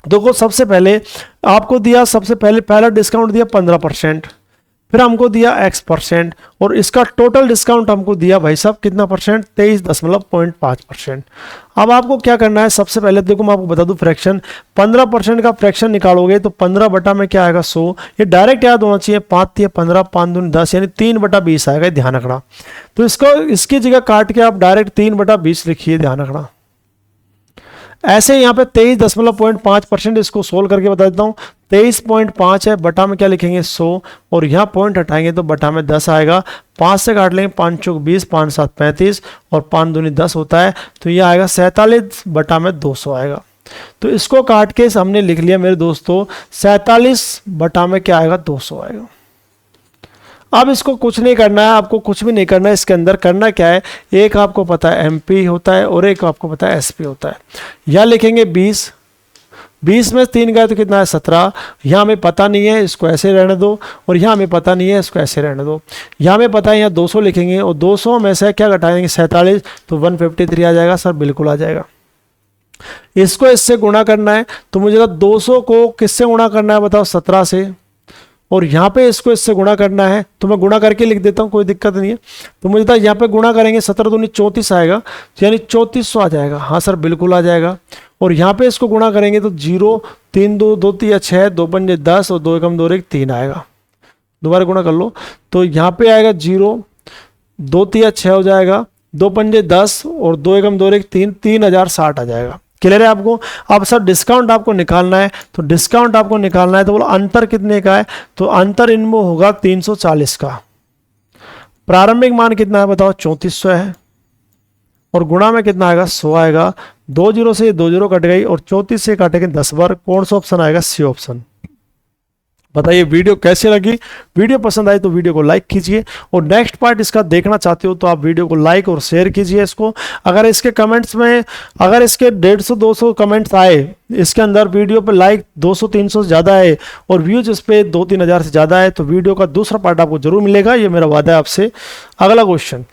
देखो सबसे पहले आपको दिया, सबसे पहले पहला डिस्काउंट दिया 15%, फिर हमको दिया x%, और इसका टोटल डिस्काउंट हमको दिया भाई साहब कितना परसेंट 23.5%। अब आपको क्या करना है, सबसे पहले देखो मैं आपको बता दूं फ्रैक्शन, 15% का फ्रैक्शन निकालोगे तो 15 बटा में क्या आएगा 100, ये डायरेक्ट याद होना चाहिए, 5 × 15 5 दूनी 10, यानी 3/20 आएगा, ध्यान रखना। तो इसको इसकी जगह काट के आप डायरेक्ट 3/20 लिखिए, ध्यान रखना। ऐसे यहाँ पे 23.5% इसको सोल्व करके बता देता हूँ। 23.5 है, बटा में क्या लिखेंगे 100, और यहाँ पॉइंट हटाएंगे तो बटा में 10 आएगा। 5 से काट लेंगे, 5 × 20, 5 × 7 35, और 5 दूनी 10 होता है, तो ये आएगा 47 बटा में 200 आएगा। तो इसको काट के हमने लिख लिया मेरे दोस्तों, 47 बटा में क्या आएगा 200 आएगा। अब इसको कुछ नहीं करना है, आपको कुछ भी नहीं करना है। इसके अंदर करना क्या है, एक आपको पता है MP होता है और एक आपको पता है SP होता है। यहाँ लिखेंगे 20, 20 में 3 गए तो कितना है 17, यहाँ हमें पता नहीं है, इसको ऐसे रहने दो, और यहाँ हमें पता नहीं है, इसको ऐसे रहने दो। यहाँ हमें पता है, यहाँ 200 लिखेंगे, और 200 में से क्या घटाएंगे 47, तो 153 आ जाएगा। सर बिल्कुल आ जाएगा। इसको इससे गुणा करना है, तो मुझे 200 को किससे गुणा करना है बताओ 17 से, और यहाँ पे इसको इससे गुणा करना है, तो मैं गुणा करके लिख देता हूँ, कोई दिक्कत नहीं है। तो मुझे यहाँ पे गुणा करेंगे 17 दूनी 34 आएगा, यानी 3400 आ जाएगा। हाँ सर बिल्कुल आ जाएगा। और यहाँ पे इसको गुणा करेंगे तो 0 3 2 2 3 6 2 5 10 और 2 1 2 1 3 आएगा। दोबारा गुणा कर लो, तो यहाँ पे आएगा 0 2 3 6 हो जाएगा, 2 5 10 और 2 1 2 1 3, 3060 आ जाएगा। क्लियर है आपको। अब सर डिस्काउंट आपको निकालना है, तो डिस्काउंट आपको निकालना है, तो बोलो अंतर कितने का है, तो अंतर इनमें होगा 340 का। प्रारंभिक मान कितना है बताओ 3400 है, और गुणा में कितना आएगा 100 आएगा। 2 0 से 2 0 कट गई, और 34 से काटेंगे 10 बार, कौन सा ऑप्शन आएगा, C ऑप्शन। बताइए वीडियो कैसी लगी। वीडियो पसंद आई तो वीडियो को लाइक कीजिए, और नेक्स्ट पार्ट इसका देखना चाहते हो तो आप वीडियो को लाइक और शेयर कीजिए इसको। अगर इसके कमेंट्स में, अगर इसके 150-200 कमेंट्स आए इसके अंदर, वीडियो पे लाइक 200-300 से ज़्यादा है और व्यूज इस पर 2-3 हज़ार से ज़्यादा है, तो वीडियो का दूसरा पार्ट आपको जरूर मिलेगा, ये मेरा वादा है आपसे। अगला क्वेश्चन,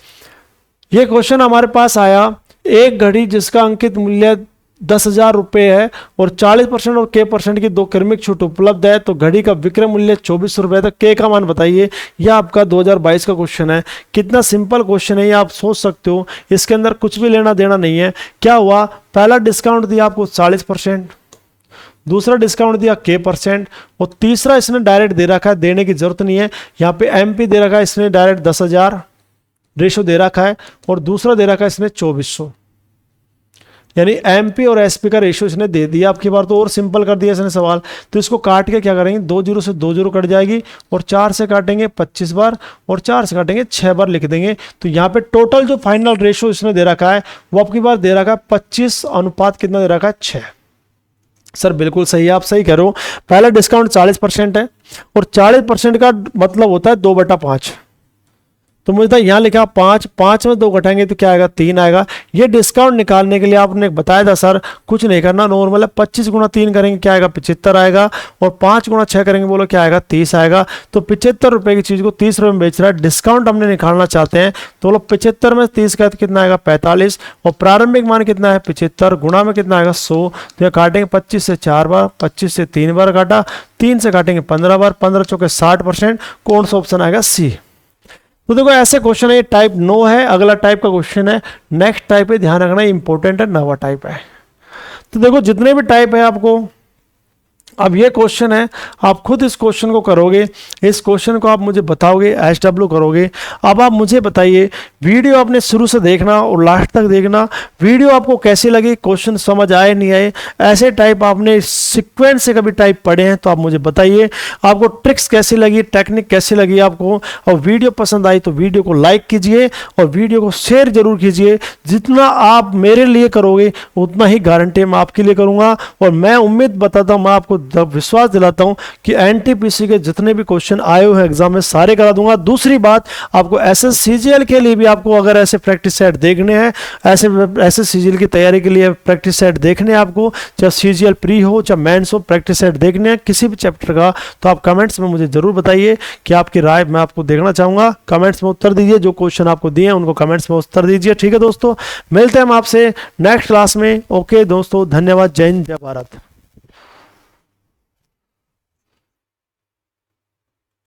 ये क्वेश्चन हमारे पास आया, एक घड़ी जिसका अंकित मूल्य 10,000 रुपये है और 40% और K% की 2 क्रमिक छूट उपलब्ध है, तो घड़ी का विक्रय मूल्य 2400 रुपये था। K का मान बताइए। यह आपका 2022 का क्वेश्चन है। कितना सिंपल क्वेश्चन है ये आप सोच सकते हो, इसके अंदर कुछ भी लेना देना नहीं है। क्या हुआ, पहला डिस्काउंट दिया आपको 40%, दूसरा डिस्काउंट दिया K%, और तीसरा इसने डायरेक्ट दे रखा है, देने की जरूरत नहीं है, यहाँ पे MP दे रखा है इसने डायरेक्ट 10,000 रेशो दे रखा है, और दूसरा दे रखा है इसने 2400, यानी MP और SP का रेशो इसने दे दिया। आपकी बार तो और सिंपल कर दिया इसने सवाल। तो इसको काट के क्या करेंगे, 2 जीरो से 2 जीरो कट जाएगी, और 4 से काटेंगे 25 बार, और 4 से काटेंगे 6 बार लिख देंगे। तो यहाँ पे टोटल जो फाइनल रेशो इसने दे रखा है वो आपकी बार दे रखा है 25 अनुपात कितना दे रखा है 6। सर बिल्कुल सही है, आप सही कह रहे हो। पहला डिस्काउंट 40% है, और 40% का मतलब होता है 2/5। तो मुझे यहाँ लिखा 5 में 2 घटाएंगे तो क्या आएगा, 3 आएगा। ये डिस्काउंट निकालने के लिए आपने बताया था सर कुछ नहीं करना, नॉर्मल है। 25 गुणा 3 करेंगे क्या आएगा, 75 आएगा, और 5 गुणा 6 करेंगे बोलो क्या आएगा, 30 आएगा। तो 75 रुपए की चीज को 30 रुपए में बेच रहा है, डिस्काउंट हमने निकालना चाहते हैं। तो बोलो 75 में 30 का कितना आएगा, 45, और प्रारंभिक मान कितना है 75, गुणा में कितना आएगा 100। तो काटेंगे 25 से 4 बार, 25 से 3 बार काटा, 3 से काटेंगे 15 बार, 15 चौके 60%। कौन सा ऑप्शन आएगा, सी। तो देखो ऐसे क्वेश्चन है, ये टाइप 9 है। अगला टाइप का क्वेश्चन है, नेक्स्ट टाइप है, ध्यान रखना इंपॉर्टेंट है, नवा टाइप है। तो देखो जितने भी टाइप है आपको, अब ये क्वेश्चन है, आप खुद इस क्वेश्चन को करोगे, इस क्वेश्चन को आप मुझे बताओगे, SW करोगे। अब आप मुझे बताइए, वीडियो आपने शुरू से देखना और लास्ट तक देखना, वीडियो आपको कैसी लगी, क्वेश्चन समझ आए नहीं आए, ऐसे टाइप आपने सीक्वेंस से कभी टाइप पढ़े हैं तो आप मुझे बताइए। आपको ट्रिक्स कैसी लगी, टेक्निक कैसी लगी आपको, और वीडियो पसंद आई तो वीडियो को लाइक कीजिए और वीडियो को शेयर जरूर कीजिए। जितना आप मेरे लिए करोगे उतना ही गारंटी मैं आपके लिए करूँगा, और मैं उम्मीद बताता हूँ, मैं आपको विश्वास दिलाता हूं कि NTPC के जितने भी क्वेश्चन आए हुए एग्जाम में सारे करा दूंगा। दूसरी बात, आपको SSCGL के लिए भी आपको अगर ऐसे प्रैक्टिस सेट देखने हैं, ऐसे SSCGL की तैयारी के लिए प्रैक्टिस सेट देखने हैं आपको, चाहे CGL प्री हो चाहे मेंस हो, प्रैक्टिस सेट देखने हैं किसी भी चैप्टर का, तो आप कमेंट्स में मुझे जरूर बताइए कि आपकी राय मैं आपको देखना चाहूंगा। कमेंट्स में उत्तर दीजिए, जो क्वेश्चन आपको दिए हैं उनको कमेंट्स में उत्तर दीजिए। ठीक है दोस्तों, मिलते हैं हम आपसे नेक्स्ट क्लास में। ओके दोस्तों, धन्यवाद, जय हिंद, जय भारत।